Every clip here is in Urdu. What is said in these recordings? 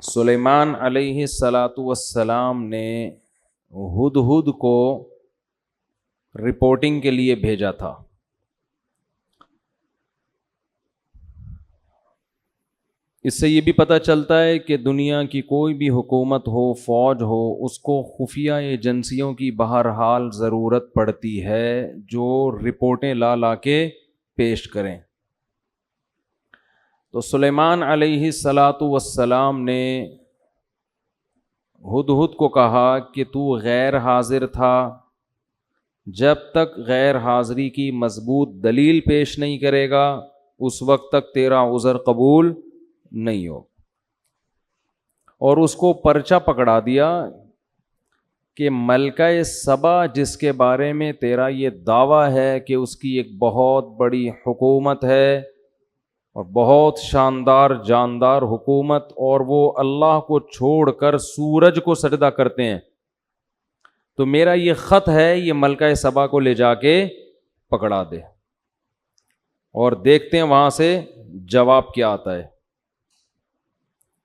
سلیمان علیہ الصلاۃ والسلام نے ہدہد کو رپورٹنگ کے لیے بھیجا تھا۔ اس سے یہ بھی پتہ چلتا ہے کہ دنیا کی کوئی بھی حکومت ہو، فوج ہو، اس کو خفیہ ایجنسیوں کی بہرحال ضرورت پڑتی ہے جو رپورٹیں لا کے پیش کریں۔ تو سلیمان علیہ الصلاۃ والسلام نے ہدہد کو کہا کہ تو غیر حاضر تھا، جب تک غیر حاضری کی مضبوط دلیل پیش نہیں کرے گا اس وقت تک تیرا عذر قبول نہیں ہو۔ اور اس کو پرچہ پکڑا دیا کہ ملکہ سبا جس کے بارے میں تیرا یہ دعویٰ ہے کہ اس کی ایک بہت بڑی حکومت ہے اور بہت شاندار جاندار حکومت، اور وہ اللہ کو چھوڑ کر سورج کو سجدہ کرتے ہیں، تو میرا یہ خط ہے، یہ ملکہ سبا کو لے جا کے پکڑا دے اور دیکھتے ہیں وہاں سے جواب کیا آتا ہے۔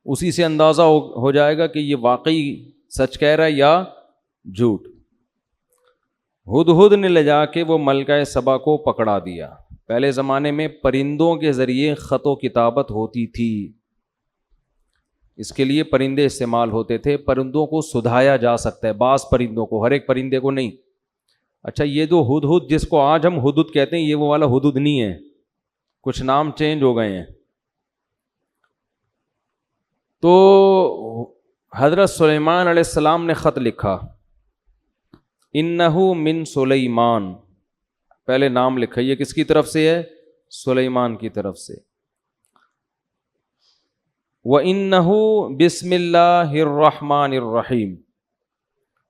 اسی سے اندازہ ہو جائے گا کہ یہ واقعی سچ کہہ رہا ہے یا جھوٹ۔ ہدہد نے لے جا کے وہ ملکہ سبا کو پکڑا دیا۔ پہلے زمانے میں پرندوں کے ذریعے خط و کتابت ہوتی تھی، اس کے لیے پرندے استعمال ہوتے تھے۔ پرندوں کو سدھایا جا سکتا ہے، بعض پرندوں کو، ہر ایک پرندے کو نہیں۔ اچھا، یہ جو ہدہد جس کو آج ہم ہدہد کہتے ہیں، یہ وہ والا ہدہد نہیں ہے، کچھ نام چینج ہو گئے ہیں۔ تو حضرت سلیمان علیہ السلام نے خط لکھا، انہو من سلیمان، پہلے نام لکھا، یہ کس کی طرف سے ہے؟ سلیمان کی طرف سے۔ وَإِنَّهُ بسم اللہ الرحمن الرحیم،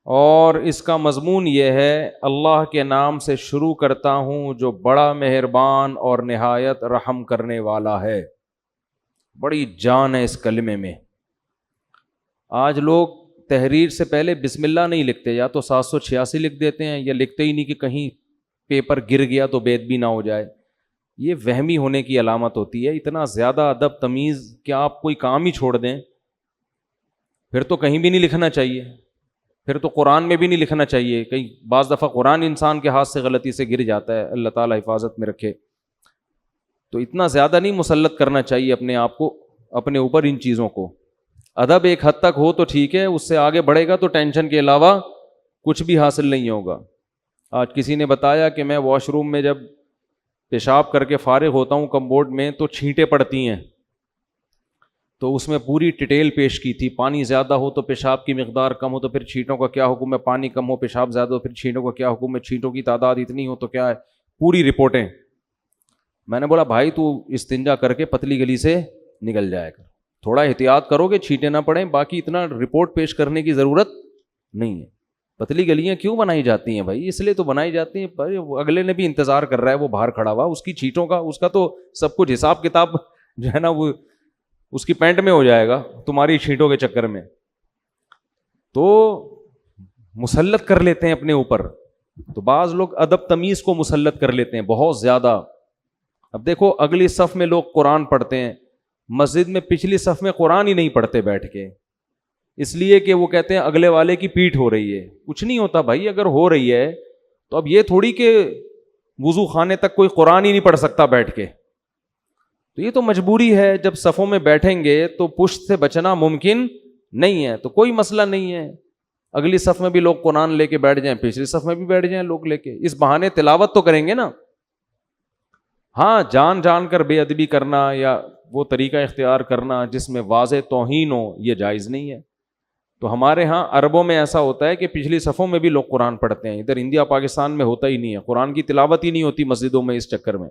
اور اس کا مضمون یہ ہے، اللہ کے نام سے شروع کرتا ہوں جو بڑا مہربان اور نہایت رحم کرنے والا ہے۔ بڑی جان ہے اس کلمے میں۔ آج لوگ تحریر سے پہلے بسم اللہ نہیں لکھتے، یا تو 786 لکھ دیتے ہیں، یا لکھتے ہی نہیں کہ کہیں پیپر گر گیا تو بے ادبی نہ ہو جائے۔ یہ وہمی ہونے کی علامت ہوتی ہے۔ اتنا زیادہ ادب تمیز کہ آپ کوئی کام ہی چھوڑ دیں، پھر تو کہیں بھی نہیں لکھنا چاہیے، پھر تو قرآن میں بھی نہیں لکھنا چاہیے۔ کئی بعض دفعہ قرآن انسان کے ہاتھ سے غلطی سے گر جاتا ہے، اللہ تعالیٰ حفاظت میں رکھے۔ تو اتنا زیادہ نہیں مسلط کرنا چاہیے اپنے آپ کو، اپنے اوپر ان چیزوں کو۔ ادب ایک حد تک ہو تو ٹھیک ہے، اس سے آگے بڑھے گا تو ٹینشن کے علاوہ کچھ بھی حاصل نہیں ہوگا۔ آج کسی نے بتایا کہ میں واش روم میں جب پیشاب کر کے فارغ ہوتا ہوں کمبورڈ میں تو چھینٹیں پڑتی ہیں، تو اس میں پوری ڈیٹیل پیش کی تھی، پانی زیادہ ہو تو پیشاب کی مقدار کم ہو تو پھر چھینٹوں کا کیا حکم ہے، پانی کم ہو پیشاب زیادہ ہو پھر چھینٹوں کا کیا حکم ہے، چھینٹوں کی تعداد اتنی ہو تو کیا ہے، پوری رپورٹیں۔ میں نے بولا بھائی تو استنجا کر کے پتلی گلی سے نکل جائے گا، تھوڑا احتیاط کرو کہ چھینٹیں نہ پڑیں، باقی اتنا رپورٹ پیش کرنے کی ضرورت نہیں ہے۔ پتلی گلیاں کیوں بنائی جاتی ہیں بھائی؟ اس لیے تو بنائی جاتی ہیں، پر اگلے نے بھی انتظار کر رہا ہے، وہ باہر کھڑا ہوا، اس کی چھینٹوں کا، اس کا تو سب کچھ حساب کتاب جو ہے نا وہ اس کی پینٹ میں ہو جائے گا تمہاری چھینٹوں کے چکر میں۔ تو مسلط کر لیتے ہیں اپنے اوپر، تو بعض لوگ ادب تمیز کو مسلط کر لیتے ہیں بہت زیادہ۔ اب دیکھو اگلی صف میں لوگ قرآن پڑھتے ہیں، مسجد میں پچھلی صف میں قرآن ہی نہیں پڑھتے بیٹھ کے، اس لیے کہ وہ کہتے ہیں اگلے والے کی پیٹھ ہو رہی ہے۔ کچھ نہیں ہوتا بھائی، اگر ہو رہی ہے تو اب یہ تھوڑی کہ وضو خانے تک کوئی قرآن ہی نہیں پڑھ سکتا بیٹھ کے، تو یہ تو مجبوری ہے۔ جب صفوں میں بیٹھیں گے تو پشت سے بچنا ممکن نہیں ہے، تو کوئی مسئلہ نہیں ہے، اگلی صف میں بھی لوگ قرآن لے کے بیٹھ جائیں، پچھلی صف میں بھی بیٹھ جائیں لوگ لے کے، اس بہانے تلاوت تو کریں گے نا۔ ہاں، جان جان کر بے ادبی کرنا یا وہ طریقہ اختیار کرنا جس میں واضح توہین ہو، یہ جائز نہیں ہے۔ تو ہمارے ہاں عربوں میں ایسا ہوتا ہے کہ پچھلی صفوں میں بھی لوگ قرآن پڑھتے ہیں، ادھر انڈیا پاکستان میں ہوتا ہی نہیں ہے، قرآن کی تلاوت ہی نہیں ہوتی مسجدوں میں اس چکر میں۔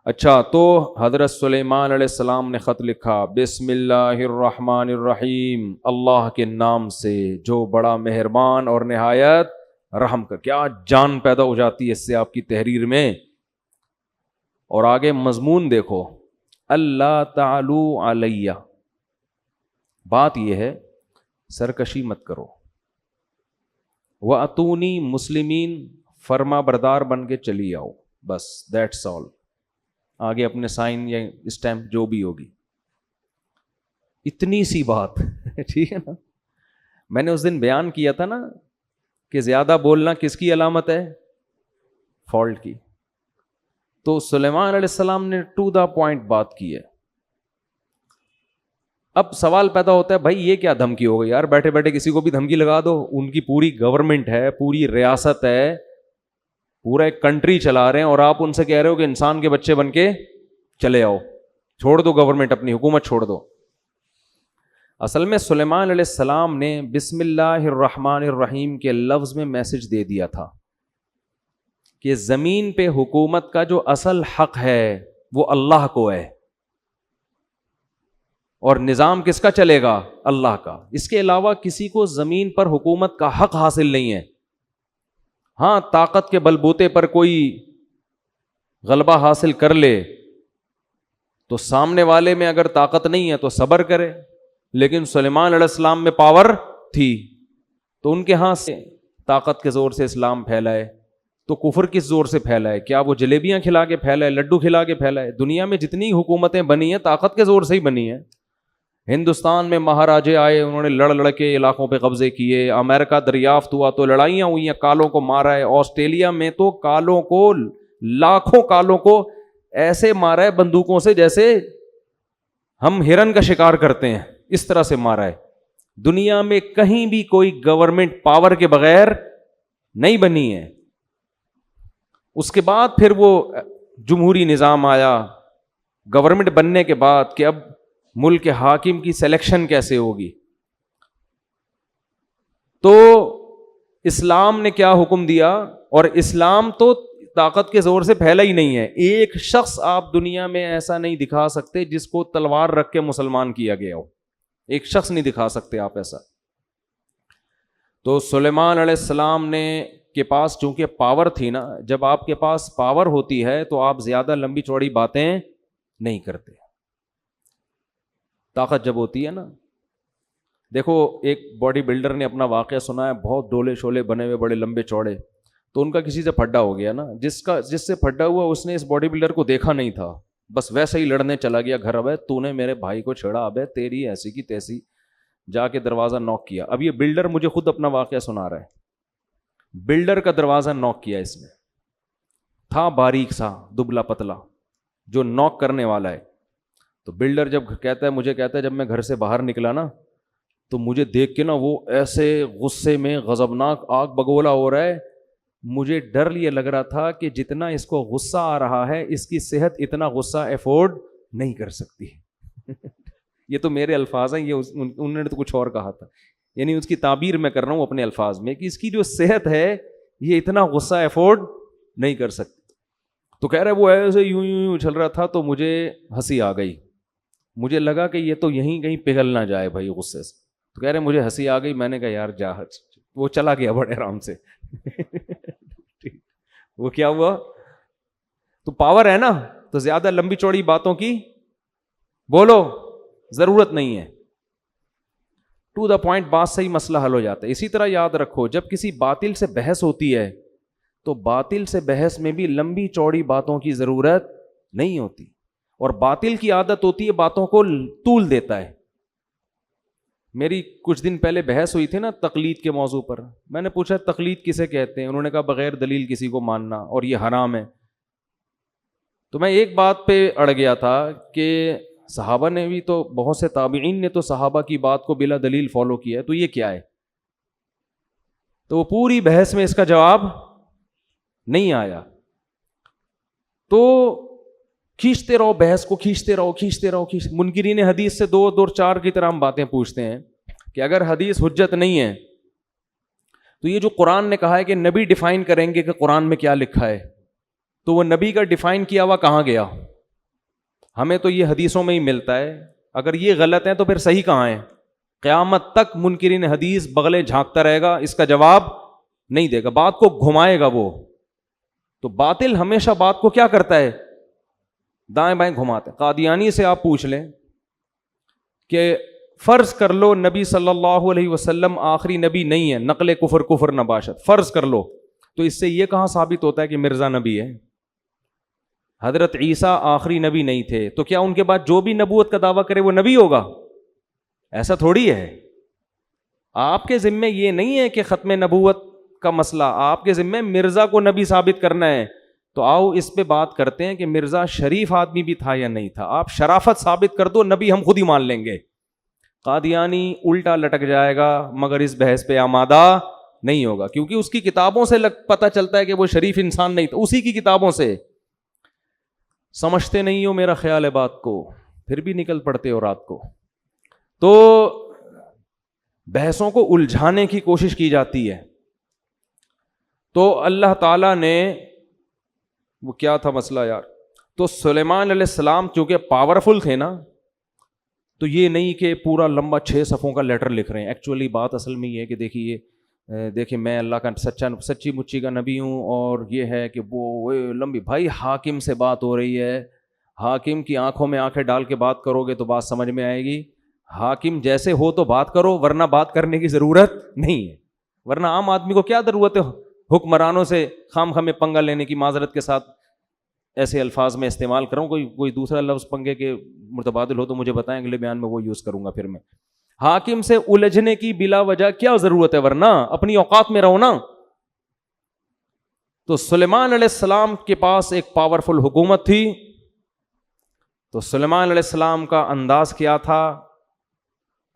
اچھا، تو حضرت سلیمان علیہ السلام نے خط لکھا، بسم اللہ الرحمن الرحیم، اللہ کے نام سے جو بڑا مہربان اور نہایت رحم کا۔ کیا جان پیدا ہو جاتی ہے اس سے آپ کی تحریر میں۔ اور آگے مضمون دیکھو، اللہ تعالو علیہ، بات یہ ہے سرکشی مت کرو، وَأَتُونِي مسلمین، فرما بردار بن کے چلی آؤ، بس دیٹس آل۔ آگے اپنے سائن یا اسٹیمپ جو بھی ہوگی۔ اتنی سی بات ٹھیک ہے نا. میں نے اس دن بیان کیا تھا نا کہ زیادہ بولنا کس کی علامت ہے؟ فالٹ کی. تو سلیمان علیہ السلام نے ٹو دا پوائنٹ بات کی ہے. اب سوال پیدا ہوتا ہے بھائی یہ کیا دھمکی ہو گئی یار, بیٹھے بیٹھے کسی کو بھی دھمکی لگا دو. ان کی پوری گورنمنٹ ہے, پوری ریاست ہے, پورا ایک کنٹری چلا رہے ہیں, اور آپ ان سے کہہ رہے ہو کہ انسان کے بچے بن کے چلے آؤ, چھوڑ دو گورنمنٹ, اپنی حکومت چھوڑ دو. اصل میں سلیمان علیہ السلام نے بسم اللہ الرحمن الرحیم کے لفظ میں میسج دے دیا تھا کہ زمین پہ حکومت کا جو اصل حق ہے وہ اللہ کو ہے, اور نظام کس کا چلے گا؟ اللہ کا. اس کے علاوہ کسی کو زمین پر حکومت کا حق حاصل نہیں ہے. ہاں, طاقت کے بلبوتے پر کوئی غلبہ حاصل کر لے تو سامنے والے میں اگر طاقت نہیں ہے تو صبر کرے, لیکن سلیمان علیہ السلام میں پاور تھی تو ان کے ہاں سے طاقت کے زور سے اسلام پھیلائے, تو کفر کس زور سے پھیلائے؟ کیا وہ جلیبیاں کھلا کے پھیلائے, لڈو کھلا کے پھیلائے؟ دنیا میں جتنی حکومتیں بنی ہیں طاقت کے زور سے ہی بنی ہیں. ہندوستان میں مہاراجے آئے, انہوں نے لڑ کے علاقوں پہ قبضے کیے. امریکہ دریافت ہوا تو لڑائیاں ہوئی ہیں, کالوں کو مارا ہے. آسٹریلیا میں تو کالوں کو, لاکھوں کالوں کو ایسے مارا ہے بندوقوں سے جیسے ہم ہرن کا شکار کرتے ہیں, اس طرح سے مارا ہے. دنیا میں کہیں بھی کوئی گورنمنٹ پاور کے بغیر نہیں بنی ہے. اس کے بعد پھر وہ جمہوری نظام آیا گورنمنٹ بننے کے بعد کہ اب ملک کے حاکم کی سلیکشن کیسے ہوگی. تو اسلام نے کیا حکم دیا, اور اسلام تو طاقت کے زور سے پھیلا ہی نہیں ہے. ایک شخص آپ دنیا میں ایسا نہیں دکھا سکتے جس کو تلوار رکھ کے مسلمان کیا گیا ہو, ایک شخص نہیں دکھا سکتے آپ ایسا. تو سلیمان علیہ السلام نے کے پاس چونکہ پاور تھی نا, جب آپ کے پاس پاور ہوتی ہے تو آپ زیادہ لمبی چوڑی باتیں نہیں کرتے. طاقت جب ہوتی ہے نا, دیکھو ایک باڈی بلڈر نے اپنا واقعہ سنا ہے, بہت ڈولے شولے بنے ہوئے, بڑے لمبے چوڑے. تو ان کا کسی سے پھڈا ہو گیا نا, جس سے پھڈا ہوا اس نے اس باڈی بلڈر کو دیکھا نہیں تھا, بس ویسے ہی لڑنے چلا گیا. گھر ابے تو نے میرے بھائی کو چھیڑا, ابے تیری ایسی کی تیسی. جا کے دروازہ نوک کیا. اب یہ بلڈر مجھے خود اپنا واقعہ سنا رہا ہے. بلڈر کا دروازہ نوک کیا, اس میں تھا باریک سا دبلا پتلا جو نوک کرنے والا ہے. تو بلڈر جب کہتا ہے, مجھے کہتا ہے جب میں گھر سے باہر نکلا نا تو مجھے دیکھ کے نا وہ ایسے غصے میں غضبناک آگ بگولا ہو رہا ہے. مجھے ڈر یہ لگ رہا تھا کہ جتنا اس کو غصہ آ رہا ہے اس کی صحت اتنا غصہ افورڈ نہیں کر سکتی. یہ تو میرے الفاظ ہیں, یہ انہوں نے تو کچھ اور کہا تھا, یعنی اس کی تعبیر میں کر رہا ہوں اپنے الفاظ میں کہ اس کی جو صحت ہے یہ اتنا غصہ افورڈ نہیں کر سکتی. تو کہہ رہے وہ ایسے یوں یوں چل رہا تھا تو مجھے ہنسی آ گئی. مجھے لگا کہ یہ تو یہیں کہیں پگھل نہ جائے بھائی غصے سے. تو کہہ رہے مجھے ہنسی آ گئی. میں نے کہا یار جا, وہ چلا گیا بڑے آرام سے. وہ کیا ہوا, تو پاور ہے نا, تو زیادہ لمبی چوڑی باتوں کی بولو ضرورت نہیں ہے. ٹو دا پوائنٹ بات سے ہی مسئلہ حل ہو جاتا ہے. اسی طرح یاد رکھو جب کسی باطل سے بحث ہوتی ہے تو باطل سے بحث میں بھی لمبی چوڑی باتوں کی ضرورت نہیں ہوتی, اور باطل کی عادت ہوتی ہے باتوں کو طول دیتا ہے. میری کچھ دن پہلے بحث ہوئی تھی نا تقلید کے موضوع پر. میں نے پوچھا تقلید کسے کہتے ہیں, انہوں نے کہا بغیر دلیل کسی کو ماننا, اور یہ حرام ہے. تو میں ایک بات پہ اڑ گیا تھا کہ صحابہ نے بھی تو, بہت سے تابعین نے تو صحابہ کی بات کو بلا دلیل فالو کیا ہے, تو یہ کیا ہے؟ تو وہ پوری بحث میں اس کا جواب نہیں آیا. تو کھینچتے رہو بحث کو, کھینچتے رہو. منکرین حدیث سے دو چار کی طرح ہم باتیں پوچھتے ہیں کہ اگر حدیث حجت نہیں ہے تو یہ جو قرآن نے کہا ہے کہ نبی ڈیفائن کریں گے کہ قرآن میں کیا لکھا ہے, تو وہ نبی کا ڈیفائن کیا ہوا کہاں گیا؟ ہمیں تو یہ حدیثوں میں ہی ملتا ہے. اگر یہ غلط ہے تو پھر صحیح کہاں ہے؟ قیامت تک منکرین حدیث بغلے جھانکتا رہے گا, اس کا جواب نہیں دے گا, بات کو گھمائے گا وہ. تو باطل ہمیشہ بات کو کیا کرتا ہے؟ دائیں بائیں گھماتے. قادیانی سے آپ پوچھ لیں کہ فرض کر لو نبی صلی اللہ علیہ وسلم آخری نبی نہیں ہے, نقل کفر نباشت, فرض کر لو, تو اس سے یہ کہاں ثابت ہوتا ہے کہ مرزا نبی ہے؟ حضرت عیسیٰ آخری نبی نہیں تھے, تو کیا ان کے بعد جو بھی نبوت کا دعویٰ کرے وہ نبی ہوگا؟ ایسا تھوڑی ہے. آپ کے ذمے یہ نہیں ہے کہ ختم نبوت کا مسئلہ آپ کے ذمے مرزا کو نبی ثابت کرنا ہے. تو آؤ اس پہ بات کرتے ہیں کہ مرزا شریف آدمی بھی تھا یا نہیں تھا. آپ شرافت ثابت کر دو, نبی ہم خود ہی مان لیں گے. قادیانی الٹا لٹک جائے گا مگر اس بحث پہ آمادہ نہیں ہوگا, کیونکہ اس کی کتابوں سے پتہ چلتا ہے کہ وہ شریف انسان نہیں تھا, اسی کی کتابوں سے. سمجھتے نہیں ہو میرا خیال ہے بات کو, پھر بھی نکل پڑتے ہو رات کو. تو بحثوں کو الجھانے کی کوشش کی جاتی ہے. تو اللہ تعالیٰ نے, وہ کیا تھا مسئلہ یار, تو سلیمان علیہ السلام چونکہ پاورفل تھے نا, تو یہ نہیں کہ پورا لمبا 6 صفحوں کا لیٹر لکھ رہے ہیں. ایکچولی بات اصل میں یہ ہے کہ دیکھیے میں اللہ کا سچی مچی کا نبی ہوں, اور یہ ہے کہ وہ لمبی, بھائی حاکم سے بات ہو رہی ہے, حاکم کی آنکھوں میں آنکھیں ڈال کے بات کرو گے تو بات سمجھ میں آئے گی. حاکم جیسے ہو تو بات کرو, ورنہ بات کرنے کی ضرورت نہیں ہے. ورنہ عام آدمی کو کیا ضرورت ہے حکمرانوں سے خام خامے پنگا لینے کی. معذرت کے ساتھ ایسے الفاظ میں استعمال کروں, کوئی دوسرا لفظ پنگے کے متبادل ہو تو مجھے بتائیں, اگلے بیان میں وہ یوز کروں گا. پھر میں حاکم سے الجھنے کی بلا وجہ کیا ضرورت ہے, ورنہ اپنی اوقات میں رہو نا. تو سلیمان علیہ السلام کے پاس ایک پاورفل حکومت تھی. تو سلیمان علیہ السلام کا انداز کیا تھا,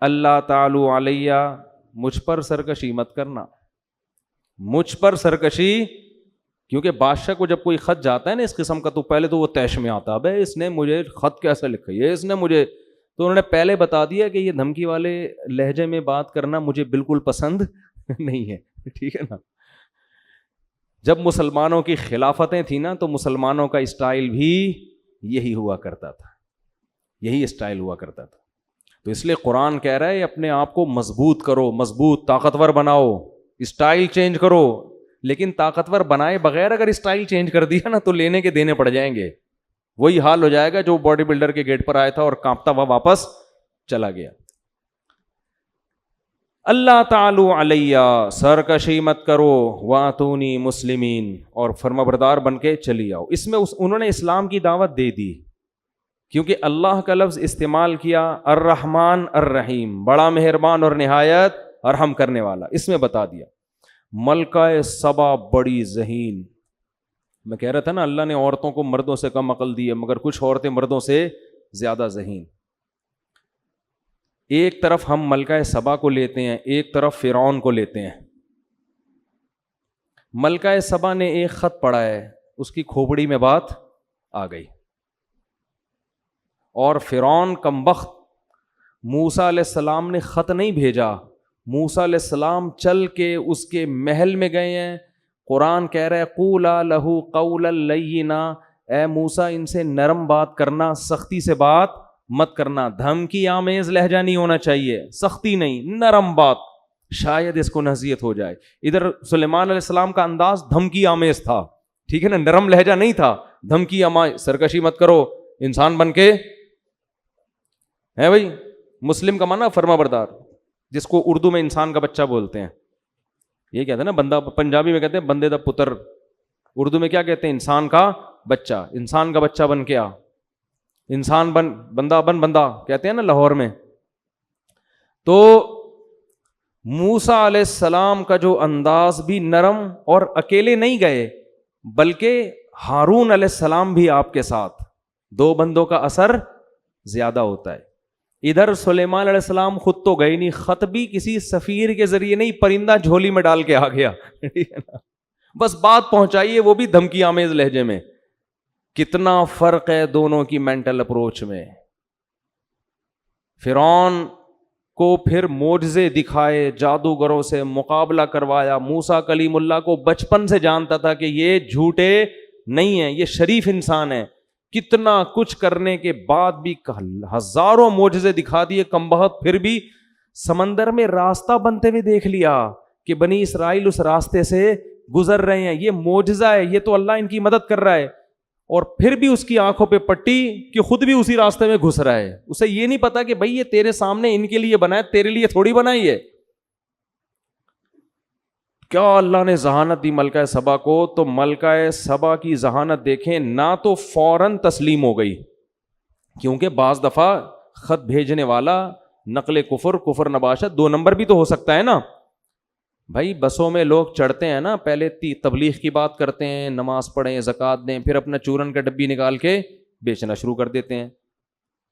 اللہ تعالی علیہ, مجھ پر سرکشی مت کرنا, مجھ پر سرکشی. کیونکہ بادشاہ کو جب کوئی خط جاتا ہے نا اس قسم کا, تو پہلے تو وہ تیش میں آتا, بھائی اس نے مجھے خط کیسے لکھا ہے, اس نے مجھے, تو انہوں نے پہلے بتا دیا کہ یہ دھمکی والے لہجے میں بات کرنا مجھے بالکل پسند نہیں ہے. ٹھیک ہے نا. جب مسلمانوں کی خلافتیں تھیں نا, تو مسلمانوں کا اسٹائل بھی یہی ہوا کرتا تھا, یہی اسٹائل ہوا کرتا تھا. تو اس لیے قرآن کہہ رہا ہے اپنے آپ کو مضبوط کرو, مضبوط طاقتور بناؤ, اسٹائل چینج کرو. لیکن طاقتور بنائے بغیر اگر اسٹائل چینج کر دیا نا, تو لینے کے دینے پڑ جائیں گے. وہی حال ہو جائے گا جو باڈی بلڈر کے گیٹ پر آیا تھا اور کانپتا ہوا واپس چلا گیا. اللہ تعالی علیہ, سرکشی مت کرو, واتونی مسلمین, اور فرمانبردار بن کے چلی آؤ. اس میں انہوں نے اسلام کی دعوت دے دی, کیونکہ اللہ کا لفظ استعمال کیا, الرحمن الرحیم, بڑا مہربان اور نہایت رحم کرنے والا. اس میں بتا دیا ملکہ سبا بڑی ذہین. میں کہہ رہا تھا نا اللہ نے عورتوں کو مردوں سے کم عقل دی ہے, مگر کچھ عورتیں مردوں سے زیادہ ذہین. ایک طرف ہم ملکہ سبا کو لیتے ہیں, ایک طرف فرعون کو لیتے ہیں. ملکہ سبا نے ایک خط پڑھا ہے, اس کی کھوپڑی میں بات آ گئی, اور فرعون کمبخت موسیٰ علیہ السلام نے خط نہیں بھیجا, موسیٰ علیہ السلام چل کے اس کے محل میں گئے ہیں. قرآن کہہ رہا ہے قولا لہو قولا لینا, اے موسیٰ ان سے نرم بات کرنا, سختی سے بات مت کرنا. دھمکی آمیز لہجہ نہیں ہونا چاہیے, سختی نہیں, نرم بات, شاید اس کو نصیحت ہو جائے. ادھر سلیمان علیہ السلام کا انداز دھمکی آمیز تھا, ٹھیک ہے نا, نرم لہجہ نہیں تھا. دھمکی آمیز, سرکشی مت کرو, انسان بن کے ہے بھائی. مسلم کا معنی فرما بردار, جس کو اردو میں انسان کا بچہ بولتے ہیں. یہ کہتے ہیں نا بندہ, پنجابی میں کہتے ہیں بندے دا پتر, اردو میں کیا کہتے ہیں, انسان کا بچہ. انسان کا بچہ بن کے آ, انسان بن, بندہ بن, بندہ کہتے ہیں نا لاہور میں. تو موسیٰ علیہ السلام کا جو انداز بھی نرم, اور اکیلے نہیں گئے بلکہ ہارون علیہ السلام بھی آپ کے ساتھ, 2 بندوں کا اثر زیادہ ہوتا ہے. ادھر سلیمان علیہ السلام خود تو گئے نہیں, خط بھی کسی سفیر کے ذریعے نہیں, پرندہ جھولی میں ڈال کے آ گیا, بس بات پہنچائیے, وہ بھی دھمکی آمیز لہجے میں. کتنا فرق ہے دونوں کی مینٹل اپروچ میں. فرعون کو پھر معجزے دکھائے, جادوگروں سے مقابلہ کروایا. موسیٰ کلیم اللہ کو بچپن سے جانتا تھا کہ یہ جھوٹے نہیں ہیں, یہ شریف انسان ہے. کتنا کچھ کرنے کے بعد بھی ہزاروں معجزے دکھا دیے کمبخت, پھر بھی سمندر میں راستہ بنتے ہوئے دیکھ لیا کہ بنی اسرائیل اس راستے سے گزر رہے ہیں, یہ معجزہ ہے, یہ تو اللہ ان کی مدد کر رہا ہے. اور پھر بھی اس کی آنکھوں پہ پٹی کہ خود بھی اسی راستے میں گھس رہا ہے. اسے یہ نہیں پتا کہ بھائی یہ تیرے سامنے ان کے لیے بنا ہے, تیرے لیے تھوڑی بنائی ہے. کیا اللہ نے ذہانت دی ملکہ سبا کو. تو ملکہ سبا کی ذہانت دیکھیں, نہ تو فوراً تسلیم ہو گئی, کیونکہ بعض دفعہ خط بھیجنے والا نقل کفر، کفر نباشت، 2 نمبر بھی تو ہو سکتا ہے نا بھائی. بسوں میں لوگ چڑھتے ہیں نا، پہلے تبلیغ کی بات کرتے ہیں، نماز پڑھیں، زکوٰۃ دیں، پھر اپنا چورن کا ڈبی نکال کے بیچنا شروع کر دیتے ہیں.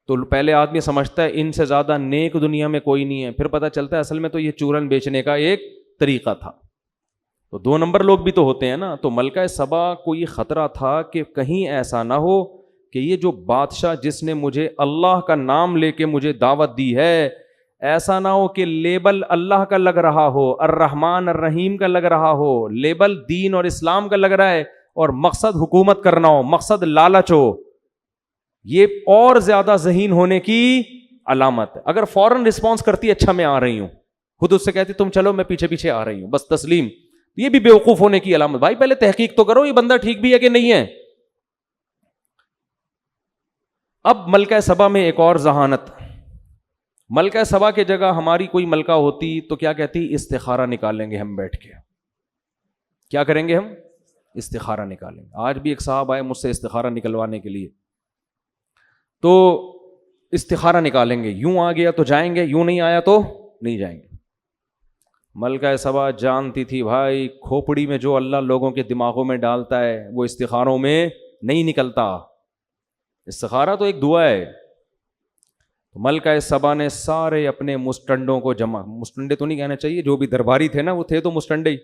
تو پہلے آدمی سمجھتا ہے ان سے زیادہ نیک دنیا میں کوئی نہیں ہے، پھر پتہ چلتا ہے اصل میں تو یہ چورن بیچنے کا ایک طریقہ تھا. تو 2 نمبر لوگ بھی تو ہوتے ہیں نا. تو ملکہ سبا کو یہ خطرہ تھا کہ کہیں ایسا نہ ہو کہ یہ جو بادشاہ جس نے مجھے اللہ کا نام لے کے مجھے دعوت دی ہے، ایسا نہ ہو کہ لیبل اللہ کا لگ رہا ہو، الرحمن الرحیم کا لگ رہا ہو، لیبل دین اور اسلام کا لگ رہا ہے، اور مقصد حکومت کرنا ہو، مقصد لالچ ہو. یہ اور زیادہ ذہین ہونے کی علامت ہے. اگر فوراً رسپانس کرتی اچھا میں آ رہی ہوں، خود اس سے کہتی تم چلو میں پیچھے پیچھے آ رہی ہوں، بس تسلیم، یہ بھی بیوقوف ہونے کی علامت. بھائی پہلے تحقیق تو کرو یہ بندہ ٹھیک بھی ہے کہ نہیں ہے. اب ملکہ سبا میں ایک اور ذہانت. ملکہ سبا کے جگہ ہماری کوئی ملکہ ہوتی تو کیا کہتی؟ استخارہ نکالیں گے ہم بیٹھ کے. کیا کریں گے ہم؟ استخارہ نکالیں گے. آج بھی ایک صاحب آئے مجھ سے استخارہ نکلوانے کے لیے، تو استخارہ نکالیں گے، یوں آ گیا تو جائیں گے، یوں نہیں آیا تو نہیں جائیں گے. ملکہ سبا جانتی تھی بھائی کھوپڑی میں جو اللہ لوگوں کے دماغوں میں ڈالتا ہے وہ استخاروں میں نہیں نکلتا. استخارہ تو ایک دعا ہے. ملکہ سبا نے سارے اپنے مسٹنڈوں کو جمع، مسٹنڈے تو نہیں کہنا چاہیے، جو بھی درباری تھے نا وہ تھے تو مسٹنڈے ہی،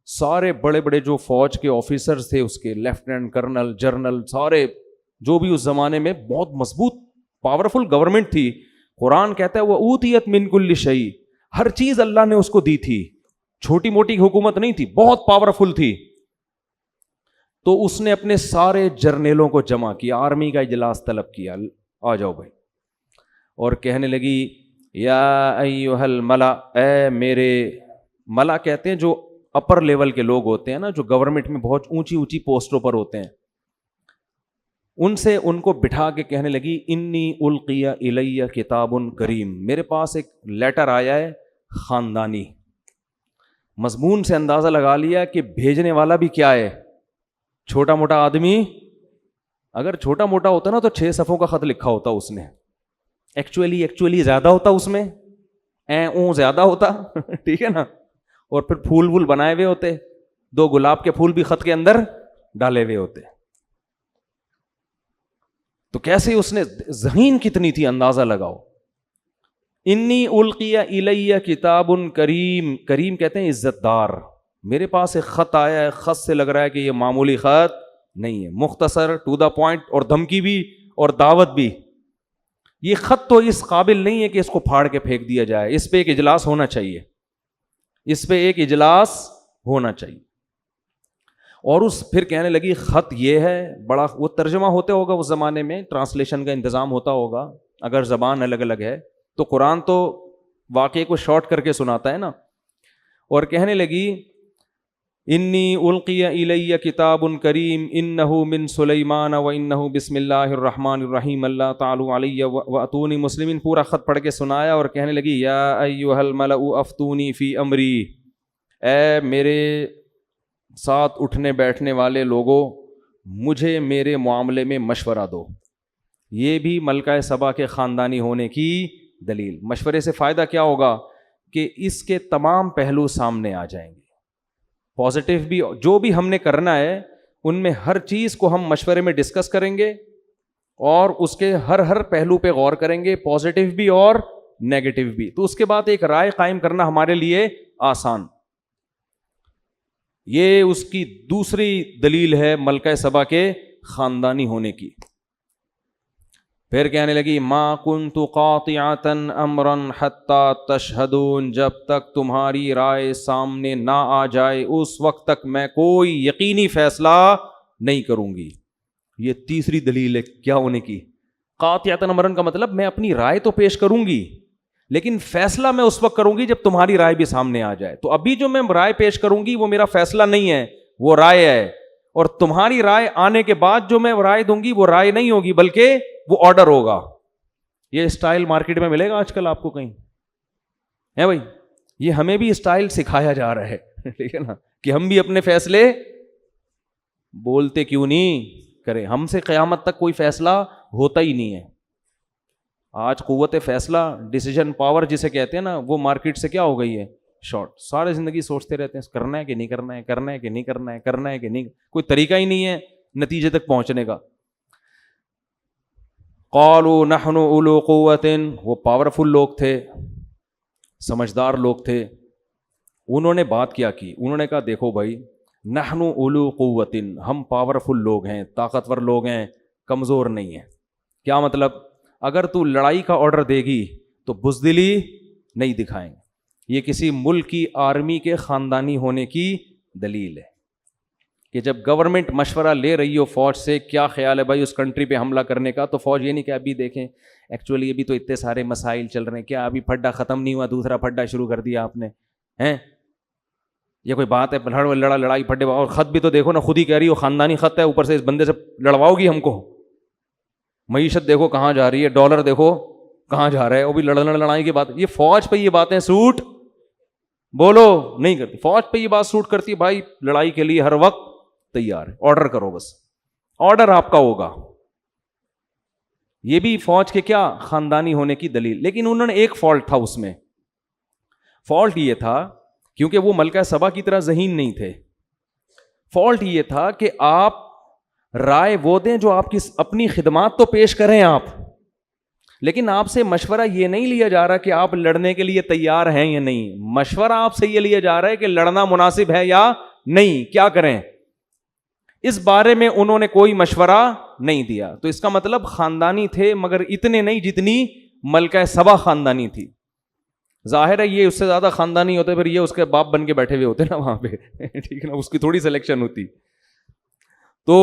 سارے بڑے بڑے جو فوج کے آفیسرز تھے اس کے، لیفٹیننٹ کرنل، جرنل، سارے جو بھی اس زمانے میں بہت مضبوط پاورفل گورنمنٹ تھی. قرآن کہتا ہے وہ اوتیت من کل شیء، ہر چیز اللہ نے اس کو دی تھی، چھوٹی موٹی حکومت نہیں تھی، بہت پاورفل تھی. تو اس نے اپنے سارے جرنیلوں کو جمع کیا، آرمی کا اجلاس طلب کیا، آ جاؤ بھائی، اور کہنے لگی یا ایھا الملا، اے میرے، ملا کہتے ہیں جو اپر لیول کے لوگ ہوتے ہیں نا، جو گورنمنٹ میں بہت اونچی اونچی پوسٹوں پر ہوتے ہیں، ان کو بٹھا کے کہنے لگی انی القی الی کتاب کریم، میرے پاس ایک لیٹر آیا ہے خاندانی. مضمون سے اندازہ لگا لیا کہ بھیجنے والا بھی کیا ہے؟ چھوٹا موٹا آدمی. اگر چھوٹا موٹا ہوتا نا تو 6 صفحوں کا خط لکھا ہوتا اس نے، ایکچولی زیادہ ہوتا اس میں، زیادہ ہوتا ٹھیک ہے نا، اور پھر پھول وول بنائے ہوئے ہوتے، 2 گلاب کے پھول بھی خط کے اندر ڈالے ہوئے ہوتے. تو کیسے اس نے، ذہین کتنی تھی اندازہ لگاؤ. انی القی الی کتاب کریم، کریم کہتے ہیں عزت دار، میرے پاس ایک خط آیا ہے، خط سے لگ رہا ہے کہ یہ معمولی خط نہیں ہے، مختصر، ٹو دا پوائنٹ، اور دھمکی بھی اور دعوت بھی. یہ خط تو اس قابل نہیں ہے کہ اس کو پھاڑ کے پھینک دیا جائے، اس پہ ایک اجلاس ہونا چاہیے، اس پہ ایک اجلاس ہونا چاہیے. اور اس پھر کہنے لگی خط یہ ہے، بڑا وہ ترجمہ ہوتے ہوگا اس زمانے میں، ٹرانسلیشن کا انتظام ہوتا ہوگا اگر زبان الگ الگ ہے تو. قرآن تو واقعے کو شارٹ کر کے سناتا ہے نا. اور کہنے لگی انی القی الی کتاب کریم انہ من سلیمان و انہ بسم اللہ الرحمن الرحیم اللہ تعالی علی واتونی مسلمین. پورا خط پڑھ کے سنایا اور کہنے لگی یا ایھا الملأ افتونی فی امری، اے میرے ساتھ اٹھنے بیٹھنے والے لوگوں، مجھے میرے معاملے میں مشورہ دو. یہ بھی ملکہ سبا کے خاندانی ہونے کی دلیل. مشورے سے فائدہ کیا ہوگا کہ اس کے تمام پہلو سامنے آ جائیں گے، پازیٹیو بھی، جو بھی ہم نے کرنا ہے ان میں ہر چیز کو ہم مشورے میں ڈسکس کریں گے اور اس کے ہر پہلو پہ غور کریں گے، پازیٹیو بھی اور نیگیٹو بھی. تو اس کے بعد ایک رائے قائم کرنا ہمارے لیے آسان. یہ اس کی دوسری دلیل ہے ملکہ سبا کے خاندانی ہونے کی. پھر کہنے لگی ما کنت قاطعۃ امرا حتی تشہدون، جب تک تمہاری رائے سامنے نہ آ جائے اس وقت تک میں کوئی یقینی فیصلہ نہیں کروں گی. یہ تیسری دلیل ہے کیا ہونے کی. قاطعۃ امرا کا مطلب میں اپنی رائے تو پیش کروں گی لیکن فیصلہ میں اس وقت کروں گی جب تمہاری رائے بھی سامنے آ جائے. تو ابھی جو میں رائے پیش کروں گی وہ میرا فیصلہ نہیں ہے، وہ رائے ہے، اور تمہاری رائے آنے کے بعد جو میں رائے دوں گی وہ رائے نہیں ہوگی بلکہ وہ آرڈر ہوگا. یہ اسٹائل مارکیٹ میں ملے گا آج کل آپ کو کہیں ہے بھائی. یہ ہمیں بھی اسٹائل سکھایا جا رہا ہے ٹھیک ہے نا، کہ ہم بھی اپنے فیصلے بولتے کیوں نہیں کریں. ہم سے قیامت تک کوئی فیصلہ ہوتا ہی نہیں ہے. آج قوت فیصلہ ڈیسیجن پاور جسے کہتے ہیں نا, وہ مارکیٹ سے کیا ہو گئی ہے, شارٹ. سارے زندگی سوچتے رہتے ہیں کرنا ہے کہ نہیں کرنا ہے, کرنا ہے کہ نہیں کرنا ہے, کرنا ہے کہ نہیں, کوئی طریقہ ہی نہیں ہے نتیجے تک پہنچنے کا. قالوا نحن اولو قوت, وہ پاورفل لوگ تھے, سمجھدار لوگ تھے. انہوں نے بات کیا کی, انہوں نے کہا دیکھو بھائی, نحن اولو قوت, ہم پاورفل لوگ ہیں, طاقتور لوگ ہیں, کمزور نہیں ہیں. کیا مطلب؟ اگر تو لڑائی کا آرڈر دے گی تو بزدلی نہیں دکھائیں گے. یہ کسی ملک کی آرمی کے خاندانی ہونے کی دلیل ہے کہ جب گورنمنٹ مشورہ لے رہی ہو فوج سے, کیا خیال ہے بھائی اس کنٹری پہ حملہ کرنے کا, تو فوج یہ نہیں کہ ابھی دیکھیں ایکچولی ابھی تو اتنے سارے مسائل چل رہے ہیں, کیا ابھی پھڈا ختم نہیں ہوا, دوسرا پھڈا شروع کر دیا آپ نے ہیں, یہ کوئی بات ہے لڑائی پھڈے. اور خط بھی تو دیکھو نا, خود ہی کہہ رہی ہو خاندانی خط ہے, اوپر سے اس بندے سے لڑواؤ گی ہم کو. معیشت دیکھو کہاں جا رہی ہے, ڈالر دیکھو کہاں جا رہا ہے, وہ بھی لڑائی کی بات. یہ فوج پہ یہ باتیں سوٹ بولو نہیں کرتی, فوج پہ یہ بات سوٹ کرتی ہے بھائی لڑائی کے لیے ہر وقت تیار ہے, آرڈر کرو, بس آرڈر آپ کا ہوگا. یہ بھی فوج کے کیا خاندانی ہونے کی دلیل. لیکن انہوں نے ایک فالٹ تھا اس میں, فالٹ یہ تھا کیونکہ وہ ملکہ سبا کی طرح ذہین نہیں تھے, فالٹ یہ تھا کہ آپ رائے وہ دیں جو آپ کی اپنی خدمات تو پیش کریں آپ, لیکن آپ سے مشورہ یہ نہیں لیا جا رہا کہ آپ لڑنے کے لیے تیار ہیں یا نہیں. مشورہ آپ سے یہ لیا جا رہا ہے کہ لڑنا مناسب ہے یا نہیں, کیا کریں. اس بارے میں انہوں نے کوئی مشورہ نہیں دیا. تو اس کا مطلب خاندانی تھے, مگر اتنے نہیں جتنی ملکہ سبا خاندانی تھی. ظاہر ہے یہ اس سے زیادہ خاندانی ہوتے پھر یہ اس کے باپ بن کے بیٹھے ہوئے ہوتے نا وہاں پہ, ٹھیک ہے نا, اس کی تھوڑی سلیکشن ہوتی. تو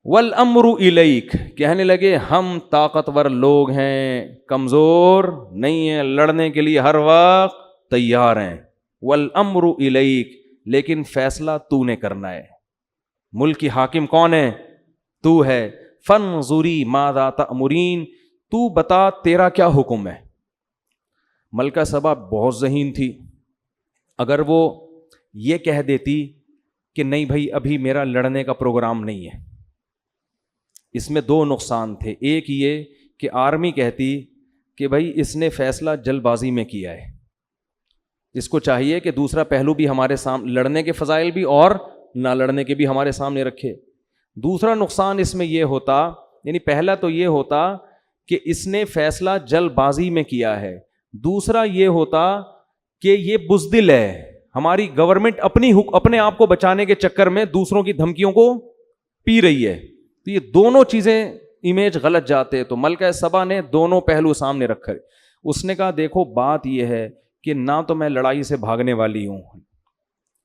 والامر الیک, کہنے لگے ہم طاقتور لوگ ہیں, کمزور نہیں ہیں, لڑنے کے لیے ہر وقت تیار ہیں. والامر الیک, لیکن فیصلہ تو نے کرنا ہے. ملک کی حاکم کون ہے؟ تو ہے. فانظری ماذا تأمرین, تو بتا تیرا کیا حکم ہے. ملکہ سبا بہت ذہین تھی. اگر وہ یہ کہہ دیتی کہ نہیں بھائی ابھی میرا لڑنے کا پروگرام نہیں ہے, اس میں دو نقصان تھے. ایک یہ کہ آرمی کہتی کہ بھائی اس نے فیصلہ جلد بازی میں کیا ہے, اس کو چاہیے کہ دوسرا پہلو بھی ہمارے سامنے, لڑنے کے فضائل بھی اور نہ لڑنے کے بھی ہمارے سامنے رکھے. دوسرا نقصان اس میں یہ ہوتا, یعنی پہلا تو یہ ہوتا کہ اس نے فیصلہ جلد بازی میں کیا ہے, دوسرا یہ ہوتا کہ یہ بزدل ہے, ہماری گورنمنٹ اپنے آپ کو بچانے کے چکر میں دوسروں کی دھمکیوں کو پی رہی ہے. تو یہ دونوں چیزیں امیج غلط جاتے. تو ملکہ سبا نے دونوں پہلو سامنے رکھے. اس نے کہا دیکھو بات یہ ہے کہ نہ تو میں لڑائی سے بھاگنے والی ہوں,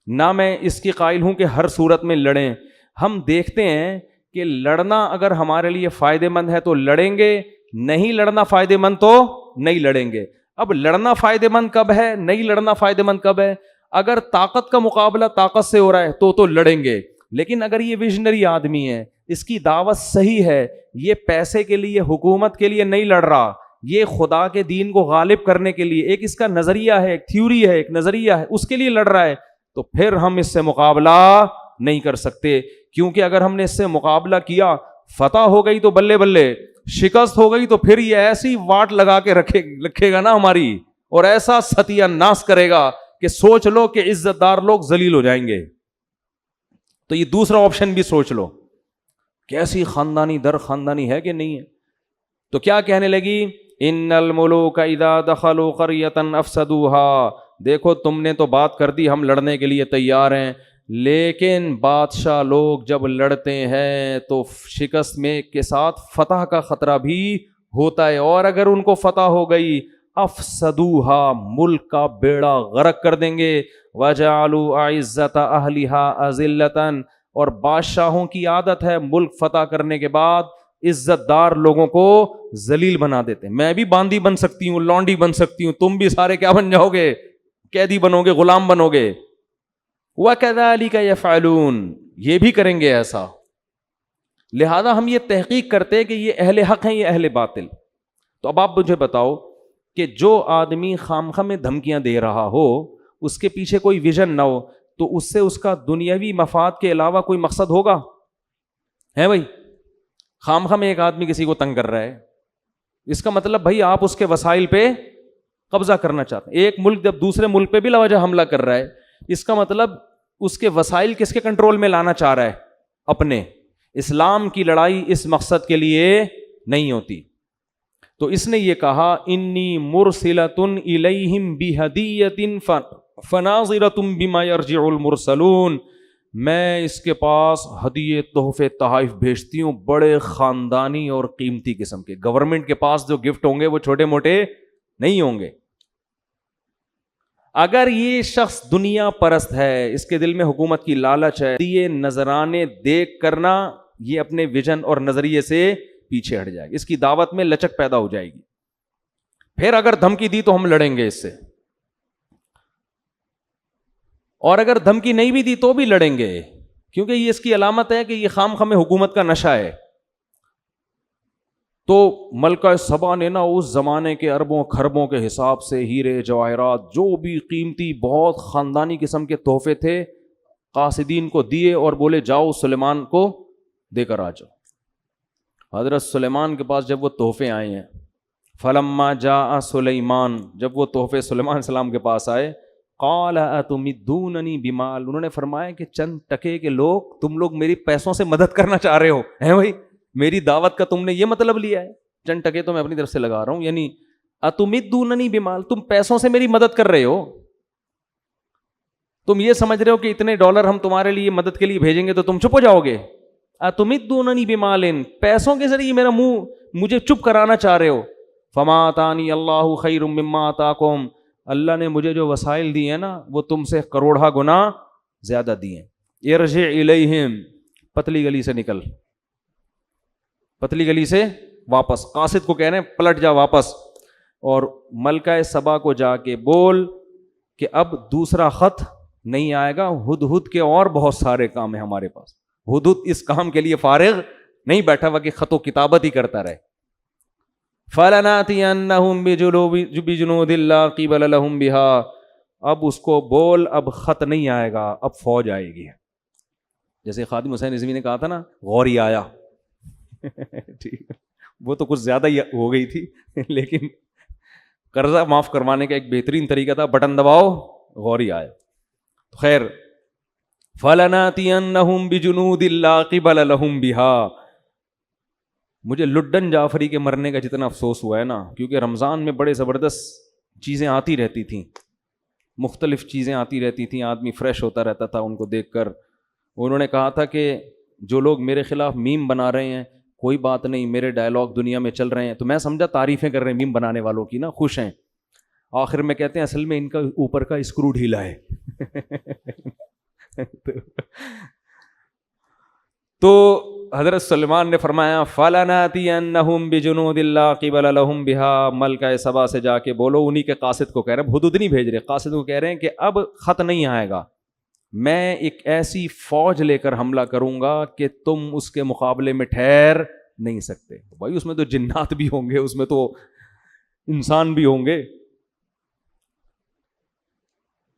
نہ میں اس کی قائل ہوں کہ ہر صورت میں لڑیں. ہم دیکھتے ہیں کہ لڑنا اگر ہمارے لیے فائدے مند ہے تو لڑیں گے, نہیں لڑنا فائدے مند تو نہیں لڑیں گے. اب لڑنا فائدے مند کب ہے, نہیں لڑنا فائدے مند کب ہے؟ اگر طاقت کا مقابلہ طاقت سے ہو رہا ہے تو لڑیں گے. لیکن اگر یہ ویژنری آدمی ہے, اس کی دعوت صحیح ہے, یہ پیسے کے لیے حکومت کے لیے نہیں لڑ رہا, یہ خدا کے دین کو غالب کرنے کے لیے, ایک اس کا نظریہ ہے, ایک تھیوری ہے, ایک نظریہ ہے, اس کے لیے لڑ رہا ہے, تو پھر ہم اس سے مقابلہ نہیں کر سکتے. کیونکہ اگر ہم نے اس سے مقابلہ کیا, فتح ہو گئی تو بلے بلے, شکست ہو گئی تو پھر یہ ایسی واٹ لگا کے رکھے گا نا ہماری, اور ایسا ستیہ ناس کرے گا کہ سوچ لو کہ عزت دار لوگ ذلیل ہو جائیں گے. تو یہ دوسرا آپشن بھی سوچ لو, کیسی خاندانی در خاندانی ہے کہ نہیں ہے. تو کیا کہنے لگی, ان الملوک اذا دخلوا قریۃ افسدوها, دیکھو تم نے تو بات کر دی ہم لڑنے کے لیے تیار ہیں, لیکن بادشاہ لوگ جب لڑتے ہیں تو شکست میں کے ساتھ فتح کا خطرہ بھی ہوتا ہے, اور اگر ان کو فتح ہو گئی افسدوها, ملک کا بیڑا غرق کر دیں گے. وجعلوا اعزۃ اہلها اذلۃ, اور بادشاہوں کی عادت ہے ملک فتح کرنے کے بعد عزت دار لوگوں کو ذلیل بنا دیتے. میں بھی باندی بن سکتی ہوں, لونڈی بن سکتی ہوں, تم بھی سارے کیا بن جاؤ گے, قیدی بنو گے, غلام بنو گے. وَكَذَلِكَ يَفْعَلُونَ, یہ بھی کریں گے ایسا. لہذا ہم یہ تحقیق کرتے کہ یہ اہل حق ہیں, یہ اہل باطل. تو اب آپ مجھے بتاؤ کہ جو آدمی خامخواہ میں دھمکیاں دے رہا ہو, اس کے پیچھے کوئی ویژن نہ ہو, تو اس سے اس کا دنیاوی مفاد کے علاوہ کوئی مقصد ہوگا؟ ہے بھائی, خامخواہ میں ایک آدمی کسی کو تنگ کر رہا ہے, اس کا مطلب بھائی آپ اس کے وسائل پہ قبضہ کرنا چاہتے ہیں. ایک ملک جب دوسرے ملک پہ بھی لاوجہ حملہ کر رہا ہے, اس کا مطلب اس کے وسائل کس کے کنٹرول میں لانا چاہ رہا ہے؟ اپنے. اسلام کی لڑائی اس مقصد کے لیے نہیں ہوتی. تو اس نے یہ کہا انی مرسلۃ الیہم بہدیۃ فناظرۃ بما یرجع المرسلون, میں اس کے پاس ہدیے تحفے تحائف بھیجتی ہوں بڑے خاندانی اور قیمتی قسم کے. گورنمنٹ کے پاس جو گفٹ ہوں گے وہ چھوٹے موٹے نہیں ہوں گے. اگر یہ شخص دنیا پرست ہے, اس کے دل میں حکومت کی لالچ ہے, یہ نذرانے دیکھ کرنا یہ اپنے ویژن اور نظریے سے پیچھے ہٹ جائے گی, اس کی دعوت میں لچک پیدا ہو جائے گی. پھر اگر دھمکی دی تو ہم لڑیں گے اس سے, اور اگر دھمکی نہیں بھی دی تو بھی لڑیں گے, کیونکہ یہ اس کی علامت ہے کہ یہ خام خام حکومت کا نشہ ہے. تو ملکہ سبا نے نا اس زمانے کے اربوں خربوں کے حساب سے ہیرے جواہرات جو بھی قیمتی بہت خاندانی قسم کے تحفے تھے قاصدین کو دیے, اور بولے جاؤ سلیمان کو دے کر آ جاؤ. حضرت سلیمان کے پاس جب وہ تحفے آئے ہیں, فلما جاء سلیمان, جب وہ تحفے سلیمان علیہ السلام کے پاس آئے, قال اتمدوننی بمال, انہوں نے فرمایا کہ چند ٹکے کے لوگ, تم لوگ میری پیسوں سے مدد کرنا چاہ رہے ہو ہیں بھائی, میری دعوت کا تم نے یہ مطلب لیا ہے, چند ٹکے تو میں اپنی طرف سے لگا رہا ہوں, یعنی اتمدوننی بمال, تم پیسوں سے میری مدد کر رہے ہو, تم یہ سمجھ رہے ہو کہ اتنے ڈالر ہم تمہارے لیے مدد کے لیے بھیجیں گے تو تم چپ ہو جاؤ گے. اتمدوننی بمال, پیسوں کے ذریعے میرا منہ مجھے چپ کرانا چاہ رہے ہو. فما آتانی اللہ خیر مما آتاکم, اللہ نے مجھے جو وسائل دیے ہیں نا وہ تم سے کروڑا گنا زیادہ دیے ہیں. ارجع الیہم, پتلی گلی سے نکل, پتلی گلی سے واپس. قاصد کو کہہ رہے ہیں پلٹ جا واپس, اور ملکہ سبا کو جا کے بول کہ اب دوسرا خط نہیں آئے گا, ہدہد کے اور بہت سارے کام ہیں ہمارے پاس. ہدہد اس کام کے لیے فارغ نہیں بیٹھا ہوا کہ خط و کتابت ہی کرتا رہے. فَلَنَأْتِيَنَّهُمْ بِجُنُودٍ لَّا قِبَلَ لَهُمْ بِهَا, اب اس کو بول اب خط نہیں آئے گا, اب فوج آئے گی. جیسے خادم حسین رضوی نے کہا تھا نا غوری آیا, ٹھیک, وہ تو کچھ زیادہ ہی ہو گئی تھی, لیکن قرضہ معاف کروانے کا ایک بہترین طریقہ تھا, بٹن دباؤ غوری آیا. خیر, فَلَنَأْتِيَنَّهُمْ بِجُنُودٍ لَّا قِبَلَ لَهُمْ بِهَا. مجھے لڈن جعفری کے مرنے کا جتنا افسوس ہوا ہے نا, کیونکہ رمضان میں بڑے زبردست چیزیں آتی رہتی تھیں, مختلف چیزیں آتی رہتی تھیں, آدمی فریش ہوتا رہتا تھا ان کو دیکھ کر. انہوں نے کہا تھا کہ جو لوگ میرے خلاف میم بنا رہے ہیں کوئی بات نہیں, میرے ڈائلاگ دنیا میں چل رہے ہیں, تو میں سمجھا تعریفیں کر رہے ہیں میم بنانے والوں کی نا, خوش ہیں. آخر میں کہتے ہیں اصل میں ان کا اوپر کا اسکرو ڈھیلا ہے. تو حضرت سلیمان نے فرمایا فَلَنَأْتِيَنَّهُمْ بِجُنُودٍ لَّا قِبَلَ لَهُمْ بِهَا, ملکہ سبا سے جا کے بولو, انہی کے قاصد کو کہہ رہے ہیں, ہدہد نہیں بھیج رہے, قاصد کو کہہ رہے ہیں کہ اب خط نہیں آئے گا, میں ایک ایسی فوج لے کر حملہ کروں گا کہ تم اس کے مقابلے میں ٹھہر نہیں سکتے. بھائی اس میں تو جنات بھی ہوں گے, اس میں تو انسان بھی ہوں گے.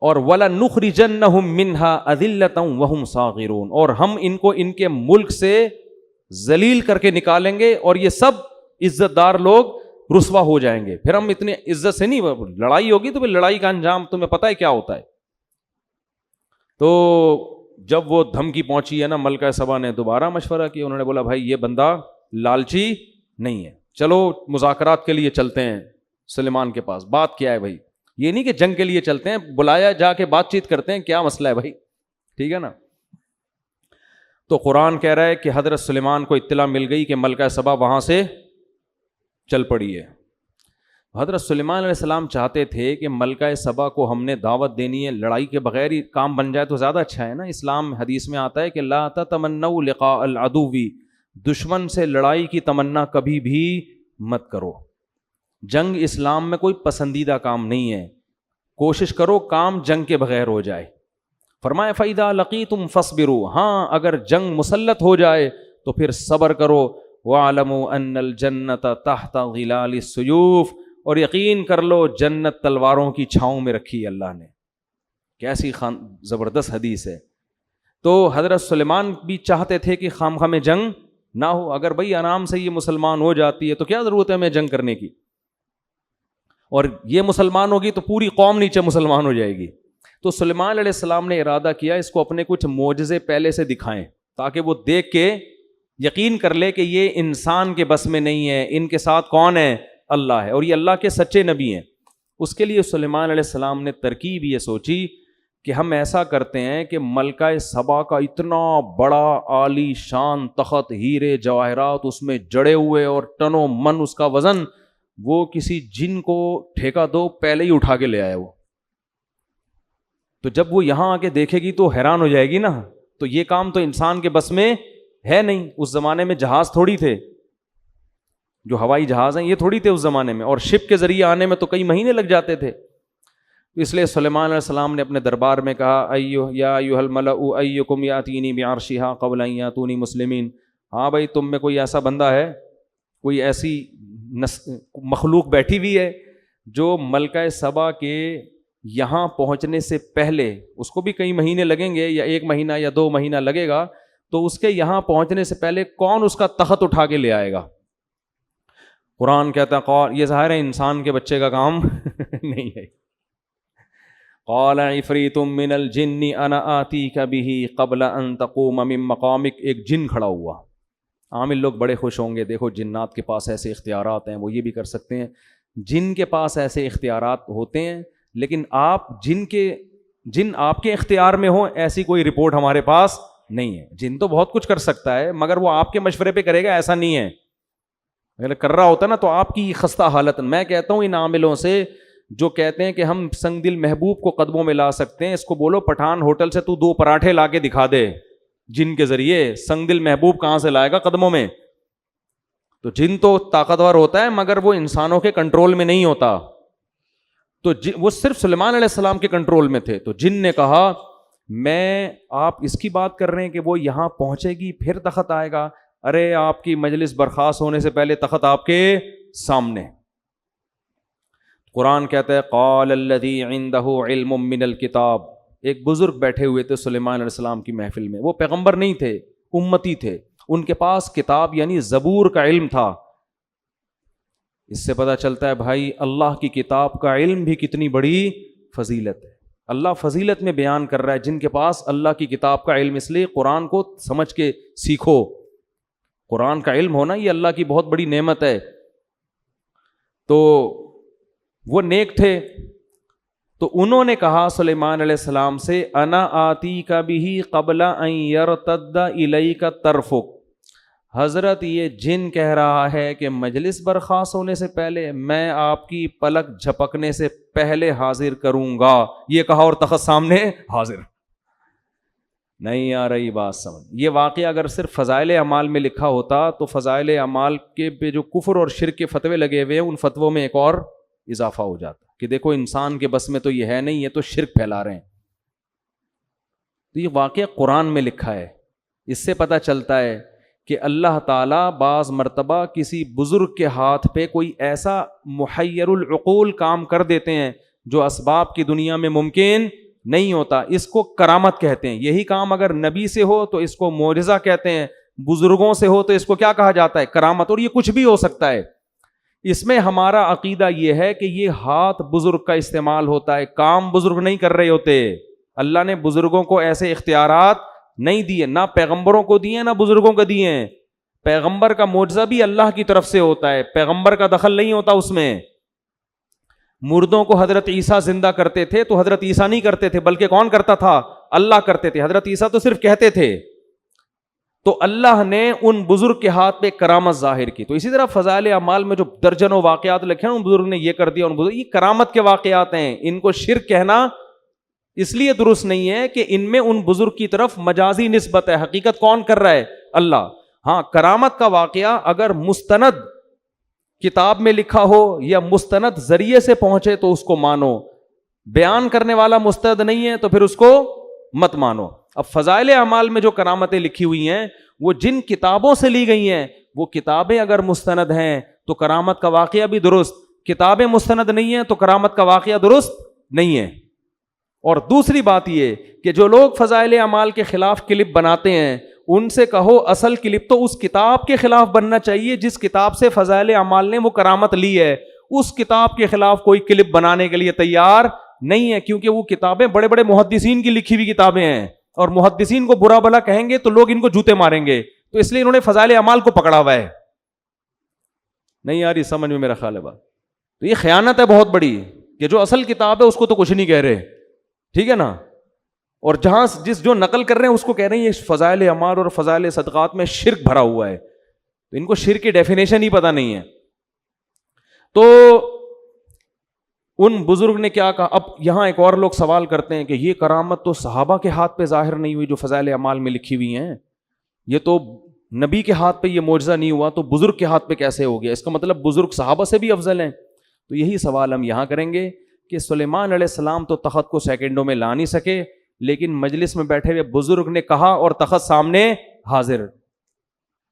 اور وَلَنُخْرِجَنَّهُم مِّنْهَا أَذِلَّةً وَهُمْ صَاغِرُونَ, اور ہم ان کو ان کے ملک سے ذلیل کر کے نکالیں گے, اور یہ سب عزت دار لوگ رسوا ہو جائیں گے. پھر ہم اتنے عزت سے نہیں, لڑائی ہوگی تو پھر لڑائی کا انجام تمہیں پتہ ہے کیا ہوتا ہے. تو جب وہ دھمکی پہنچی ہے نا, ملکہ سبا نے دوبارہ مشورہ کیا, انہوں نے بولا بھائی یہ بندہ لالچی نہیں ہے, چلو مذاکرات کے لیے چلتے ہیں سلیمان کے پاس. بات کیا ہے بھائی, یہ نہیں کہ جنگ کے لیے چلتے ہیں, بلایا جا کے بات چیت کرتے ہیں, کیا مسئلہ ہے بھائی, ٹھیک ہے نا. تو قرآن کہہ رہا ہے کہ حضرت سلیمان کو اطلاع مل گئی کہ ملکہ سبا وہاں سے چل پڑی ہے. حضرت سلیمان علیہ السلام چاہتے تھے کہ ملکہ سبا کو ہم نے دعوت دینی ہے, لڑائی کے بغیر ہی کام بن جائے تو زیادہ اچھا ہے نا. اسلام حدیث میں آتا ہے کہ لا تتمنوا لقاء العدو, دشمن سے لڑائی کی تمنا کبھی بھی مت کرو. جنگ اسلام میں کوئی پسندیدہ کام نہیں ہے, کوشش کرو کام جنگ کے بغیر ہو جائے. فرمایا فَإِذَا لَقِيتُمْ فَاصْبِرُوا, ہاں اگر جنگ مسلط ہو جائے تو پھر صبر کرو. وَاعْلَمُوا أَنَّ الْجَنَّةَ تَحْتَ ظِلَالِ السُّيُوفِ, اور یقین کر لو جنت تلواروں کی چھاؤں میں رکھی ہے اللہ نے. کیسی زبردست حدیث ہے. تو حضرت سلیمان بھی چاہتے تھے کہ خام خواہ میں جنگ نہ ہو. اگر بھائی آرام سے یہ مسلمان ہو جاتی ہے تو کیا ضرورت ہے ہمیں جنگ کرنے کی, اور یہ مسلمان ہوگی تو پوری قوم نیچے مسلمان ہو جائے گی. تو سلیمان علیہ السلام نے ارادہ کیا اس کو اپنے کچھ معجزے پہلے سے دکھائیں تاکہ وہ دیکھ کے یقین کر لے کہ یہ انسان کے بس میں نہیں ہے, ان کے ساتھ کون ہے؟ اللہ ہے, اور یہ اللہ کے سچے نبی ہیں. اس کے لیے سلیمان علیہ السلام نے ترکیب یہ سوچی کہ ہم ایسا کرتے ہیں کہ ملکہ سبا کا اتنا بڑا عالی شان تخت, ہیرے جواہرات اس میں جڑے ہوئے اور ٹنوں من اس کا وزن, وہ کسی جن کو ٹھیکہ دو پہلے ہی اٹھا کے لے آئے وہ. تو جب وہ یہاں آ کے دیکھے گی تو حیران ہو جائے گی نا, تو یہ کام تو انسان کے بس میں ہے نہیں. اس زمانے میں جہاز تھوڑی تھے, جو ہوائی جہاز ہیں یہ تھوڑی تھے اس زمانے میں, اور شپ کے ذریعے آنے میں تو کئی مہینے لگ جاتے تھے. اس لیے سلیمان علیہ السلام نے اپنے دربار میں کہا یا ایھا الملأ ایکم یاتینی بعرشھا قبل ان یاتونی مسلمین. ہاں بھائی, تم میں کوئی ایسا بندہ ہے, کوئی ایسی مخلوق بیٹھی ہوئی ہے جو ملکہ سبا کے یہاں پہنچنے سے پہلے, اس کو بھی کئی مہینے لگیں گے یا 1 مہینہ یا 2 مہینہ لگے گا, تو اس کے یہاں پہنچنے سے پہلے کون اس کا تخت اٹھا کے لے آئے گا؟ قرآن کہتا ہے, یہ ظاہر ہے انسان کے بچے کا کام نہیں ہے. قال عفریت من الجن انا آتیک بہ قبل ان تقوم من مقامک. ایک جن کھڑا ہوا. عامل لوگ بڑے خوش ہوں گے, دیکھو جنات کے پاس ایسے اختیارات ہیں, وہ یہ بھی کر سکتے ہیں. جن کے پاس ایسے اختیارات ہوتے ہیں, لیکن جن آپ کے اختیار میں ہوں ایسی کوئی رپورٹ ہمارے پاس نہیں ہے. جن تو بہت کچھ کر سکتا ہے مگر وہ آپ کے مشورے پہ کرے گا ایسا نہیں ہے. اگر کر رہا ہوتا نا تو آپ کی خستہ حالت. میں کہتا ہوں ان عاملوں سے جو کہتے ہیں کہ ہم سنگ دل محبوب کو قدموں میں لا سکتے ہیں, اس کو بولو پٹھان ہوٹل سے تو 2 پراٹھے لا کے دکھا دے جن کے ذریعے. سنگ دل محبوب کہاں سے لائے گا قدموں میں؟ تو جن تو طاقتور ہوتا ہے مگر وہ انسانوں کے کنٹرول میں نہیں ہوتا. تو وہ صرف سلیمان علیہ السلام کے کنٹرول میں تھے. تو جن نے کہا میں, آپ اس کی بات کر رہے ہیں کہ وہ یہاں پہنچے گی پھر تخت آئے گا؟ ارے آپ کی مجلس برخاست ہونے سے پہلے تخت آپ کے سامنے. قرآن کہتا ہے قال الذی عندہ علم من الکتاب. ایک بزرگ بیٹھے ہوئے تھے سلیمان علیہ السلام کی محفل میں. وہ پیغمبر نہیں تھے, امتی تھے. ان کے پاس کتاب یعنی زبور کا علم تھا. اس سے پتہ چلتا ہے بھائی اللہ کی کتاب کا علم بھی کتنی بڑی فضیلت ہے. اللہ فضیلت میں بیان کر رہا ہے جن کے پاس اللہ کی کتاب کا علم. اس لیے قرآن کو سمجھ کے سیکھو. قرآن کا علم ہونا یہ اللہ کی بہت بڑی نعمت ہے. تو وہ نیک تھے, تو انہوں نے کہا سلیمان علیہ السلام سے انا آتیک بہ قبل ان یرتد الیک طرفک. حضرت یہ جن کہہ رہا ہے کہ مجلس برخاست ہونے سے پہلے میں آپ کی پلک جھپکنے سے پہلے حاضر کروں گا. یہ کہا اور تخت سامنے حاضر. نہیں آ رہی بات سمجھ. یہ واقعہ اگر صرف فضائل اعمال میں لکھا ہوتا تو فضائل اعمال کے پہ جو کفر اور شرک کے فتوے لگے ہوئے ہیں ان فتووں میں ایک اور اضافہ ہو جاتا کہ دیکھو انسان کے بس میں تو یہ ہے نہیں, یہ تو شرک پھیلا رہے ہیں. تو یہ واقعہ قرآن میں لکھا ہے. اس سے پتہ چلتا ہے کہ اللہ تعالیٰ بعض مرتبہ کسی بزرگ کے ہاتھ پہ کوئی ایسا محیر العقول کام کر دیتے ہیں جو اسباب کی دنیا میں ممکن نہیں ہوتا. اس کو کرامت کہتے ہیں. یہی کام اگر نبی سے ہو تو اس کو معجزہ کہتے ہیں, بزرگوں سے ہو تو اس کو کیا کہا جاتا ہے؟ کرامت. اور یہ کچھ بھی ہو سکتا ہے. اس میں ہمارا عقیدہ یہ ہے کہ یہ ہاتھ بزرگ کا استعمال ہوتا ہے, کام بزرگ نہیں کر رہے ہوتے. اللہ نے بزرگوں کو ایسے اختیارات نہیں دیے, نہ پیغمبروں کو دیے نہ بزرگوں کو دیے ہیں. پیغمبر کا معجزہ بھی اللہ کی طرف سے ہوتا ہے, پیغمبر کا دخل نہیں ہوتا اس میں. مردوں کو حضرت عیسیٰ زندہ کرتے تھے تو حضرت عیسیٰ نہیں کرتے تھے, بلکہ کون کرتا تھا؟ اللہ کرتے تھے. حضرت عیسیٰ تو صرف کہتے تھے. تو اللہ نے ان بزرگ کے ہاتھ پہ کرامت ظاہر کی. تو اسی طرح فضائل اعمال میں جو درجنوں واقعات لکھے ہیں ان بزرگ نے یہ کر دیا, ان بزرگ, یہ کرامت کے واقعات ہیں. ان کو شرک کہنا اس لیے درست نہیں ہے کہ ان میں ان بزرگ کی طرف مجازی نسبت ہے. حقیقت کون کر رہا ہے؟ اللہ. ہاں, کرامت کا واقعہ اگر مستند کتاب میں لکھا ہو یا مستند ذریعے سے پہنچے تو اس کو مانو. بیان کرنے والا مستند نہیں ہے تو پھر اس کو مت مانو. اب فضائل اعمال میں جو کرامتیں لکھی ہوئی ہیں وہ جن کتابوں سے لی گئی ہیں, وہ کتابیں اگر مستند ہیں تو کرامت کا واقعہ بھی درست, کتابیں مستند نہیں ہیں تو کرامت کا واقعہ درست نہیں ہے. اور دوسری بات یہ کہ جو لوگ فضائل اعمال کے خلاف کلپ بناتے ہیں ان سے کہو اصل کلپ تو اس کتاب کے خلاف بننا چاہیے جس کتاب سے فضائل اعمال نے وہ کرامت لی ہے. اس کتاب کے خلاف کوئی کلپ بنانے کے لیے تیار نہیں ہے, کیونکہ وہ کتابیں بڑے بڑے محدثین کی لکھی ہوئی کتابیں ہیں, اور محدثین کو برا بھلا کہیں گے تو لوگ ان کو جوتے ماریں گے, تو اس لیے انہوں نے فضائل اعمال کو پکڑا ہوا ہے. نہیں یار یہ سمجھ میں میرا خیال ہے بات. تو یہ خیانت ہے بہت بڑی کہ جو اصل کتاب ہے اس کو تو کچھ نہیں کہہ رہے, ٹھیک ہے نا, اور جہاں جو نقل کر رہے ہیں اس کو کہہ رہے ہیں یہ فضائل اعمال اور فضائل صدقات میں شرک بھرا ہوا ہے. تو ان کو شرک کی ڈیفینیشن ہی پتہ نہیں ہے. تو ان بزرگ نے کیا کہا. اب یہاں ایک اور لوگ سوال کرتے ہیں کہ یہ کرامت تو صحابہ کے ہاتھ پہ ظاہر نہیں ہوئی جو فضائل اعمال میں لکھی ہوئی ہیں, یہ تو نبی کے ہاتھ پہ یہ معجزہ نہیں ہوا, تو بزرگ کے ہاتھ پہ کیسے ہو گیا؟ اس کا مطلب بزرگ صحابہ سے بھی افضل ہیں. تو یہی سوال ہم یہاں کریں گے کہ سلیمان علیہ السلام تو تخت کو سیکنڈوں میں لا نہیں سکے, لیکن مجلس میں بیٹھے ہوئے بزرگ نے کہا اور تخت سامنے حاضر.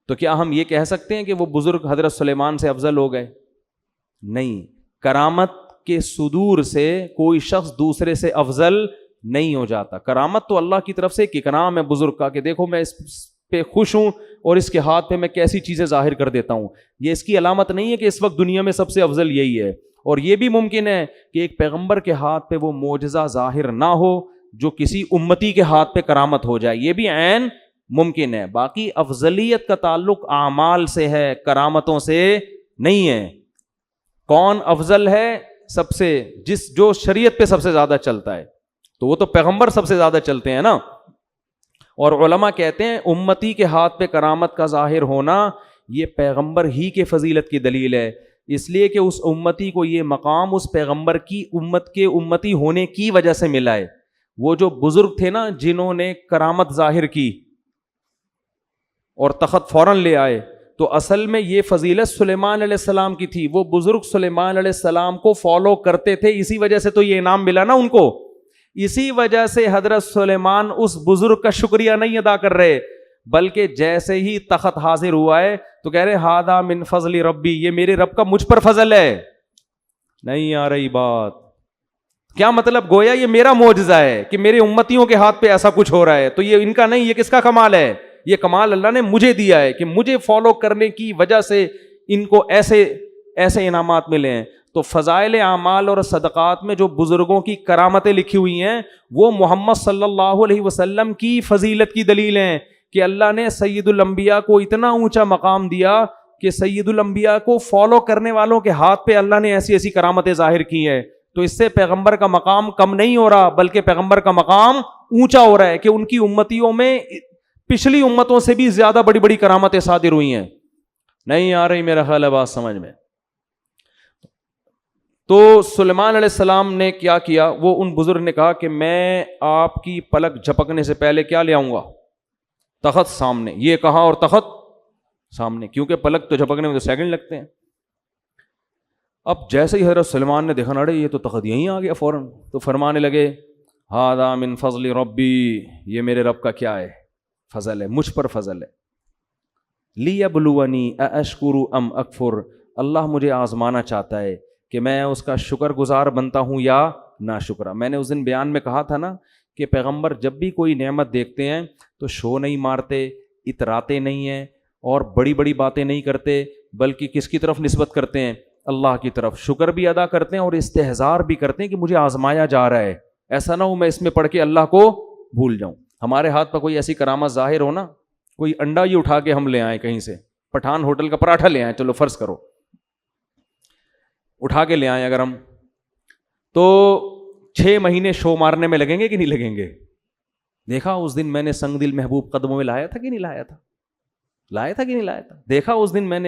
تو کیا ہم یہ کہہ سکتے ہیں کہ وہ بزرگ حضرت سلیمان سے افضل ہو گئے؟ نہیں. کرامت کے صدور سے کوئی شخص دوسرے سے افضل نہیں ہو جاتا. کرامت تو اللہ کی طرف سے ایک اکرام ہے بزرگ کا کہ دیکھو میں اس پہ خوش ہوں اور اس کے ہاتھ پہ میں کیسی چیزیں ظاہر کر دیتا ہوں. یہ اس کی علامت نہیں ہے کہ اس وقت دنیا میں سب سے افضل یہی ہے. اور یہ بھی ممکن ہے کہ ایک پیغمبر کے ہاتھ پہ وہ معجزہ ظاہر نہ ہو جو کسی امتی کے ہاتھ پہ کرامت ہو جائے, یہ بھی عین ممکن ہے. باقی افضلیت کا تعلق اعمال سے ہے, کرامتوں سے نہیں ہے. کون افضل ہے سب سے؟ جو شریعت پہ سب سے زیادہ چلتا ہے, تو وہ تو پیغمبر سب سے زیادہ چلتے ہیں نا. اور علماء کہتے ہیں امتی کے ہاتھ پہ کرامت کا ظاہر ہونا یہ پیغمبر ہی کے فضیلت کی دلیل ہے, اس لیے کہ اس امتی کو یہ مقام اس پیغمبر کی امت کے امتی ہونے کی وجہ سے ملا ہے. وہ جو بزرگ تھے نا جنہوں نے کرامت ظاہر کی اور تخت فوراً لے آئے, تو اصل میں یہ فضیلت سلیمان علیہ السلام کی تھی. وہ بزرگ سلیمان علیہ السلام کو فالو کرتے تھے, اسی وجہ سے تو یہ انعام ملا نا ان کو. اسی وجہ سے حضرت سلیمان اس بزرگ کا شکریہ نہیں ادا کر رہے, بلکہ جیسے ہی تخت حاضر ہوا ہے تو کہہ رہے ہادہ من فضل ربی, یہ میرے رب کا مجھ پر فضل ہے. نہیں آ رہی بات؟ کیا مطلب؟ گویا یہ میرا معجزہ ہے کہ میرے امتیوں کے ہاتھ پہ ایسا کچھ ہو رہا ہے, تو یہ ان کا نہیں, یہ کس کا کمال ہے؟ یہ کمال اللہ نے مجھے دیا ہے کہ مجھے فالو کرنے کی وجہ سے ان کو ایسے انعامات ملے ہیں. تو فضائل اعمال اور صدقات میں جو بزرگوں کی کرامتیں لکھی ہوئی ہیں وہ محمد صلی اللہ علیہ وسلم کی فضیلت کی دلیل ہیں کہ اللہ نے سید الانبیاء کو اتنا اونچا مقام دیا کہ سید الانبیاء کو فالو کرنے والوں کے ہاتھ پہ اللہ نے ایسی ایسی کرامتیں ظاہر کی ہیں. تو اس سے پیغمبر کا مقام کم نہیں ہو رہا, بلکہ پیغمبر کا مقام اونچا ہو رہا ہے کہ ان کی امتیوں میں پچھلی امتوں سے بھی زیادہ بڑی بڑی کرامتیں صادر ہوئی ہیں. نہیں آ رہی میرا خیال ہے بات سمجھ میں؟ تو سلیمان علیہ السلام نے کیا کیا؟ وہ ان بزرگ نے کہا کہ میں آپ کی پلک جھپکنے سے پہلے کیا لے آؤں گا؟ تخت سامنے. یہ کہا اور تخت سامنے, کیونکہ پلک تو جھپکنے میں تو سیکنڈ لگتے ہیں. اب جیسے ہی حضرت سلیمان نے دیکھا نڑے یہ تو تخت یہیں آ گیا فوراً, تو فرمانے لگے ہذا من فضل ربی, یہ میرے رب کا کیا ہے؟ فضل ہے, مجھ پر فضل ہے. لیبلونی ااشکر ام اکفر, اللہ مجھے آزمانا چاہتا ہے کہ میں اس کا شکر گزار بنتا ہوں یا ناشکرا. میں نے اس دن بیان میں کہا تھا نا کہ پیغمبر جب بھی کوئی نعمت دیکھتے ہیں تو شو نہیں مارتے, اتراتے نہیں ہیں اور بڑی بڑی باتیں نہیں کرتے, بلکہ کس کی طرف نسبت کرتے ہیں؟ اللہ کی طرف. شکر بھی ادا کرتے ہیں اور استحضار بھی کرتے ہیں کہ مجھے آزمایا جا رہا ہے, ایسا نہ ہو میں اس میں پڑھ کے اللہ کو بھول جاؤں. ہمارے ہاتھ پر کوئی ایسی کرامت ظاہر ہو نا, کوئی انڈا ہی اٹھا کے ہم لے آئیں کہیں سے, پٹھان ہوٹل کا پراٹھا لے آئیں, چلو فرض کرو اٹھا کے لے آئیں اگر ہم, تو 6 مہینے شو مارنے میں لگیں گے کہ نہیں لگیں گے؟ دیکھا اس دن میں نے سنگ دل محبوب قدموں میں لایا تھا کہ نہیں لایا تھا؟ لایا تھا کہ نہیں لایا تھا؟ دیکھا اس دن میں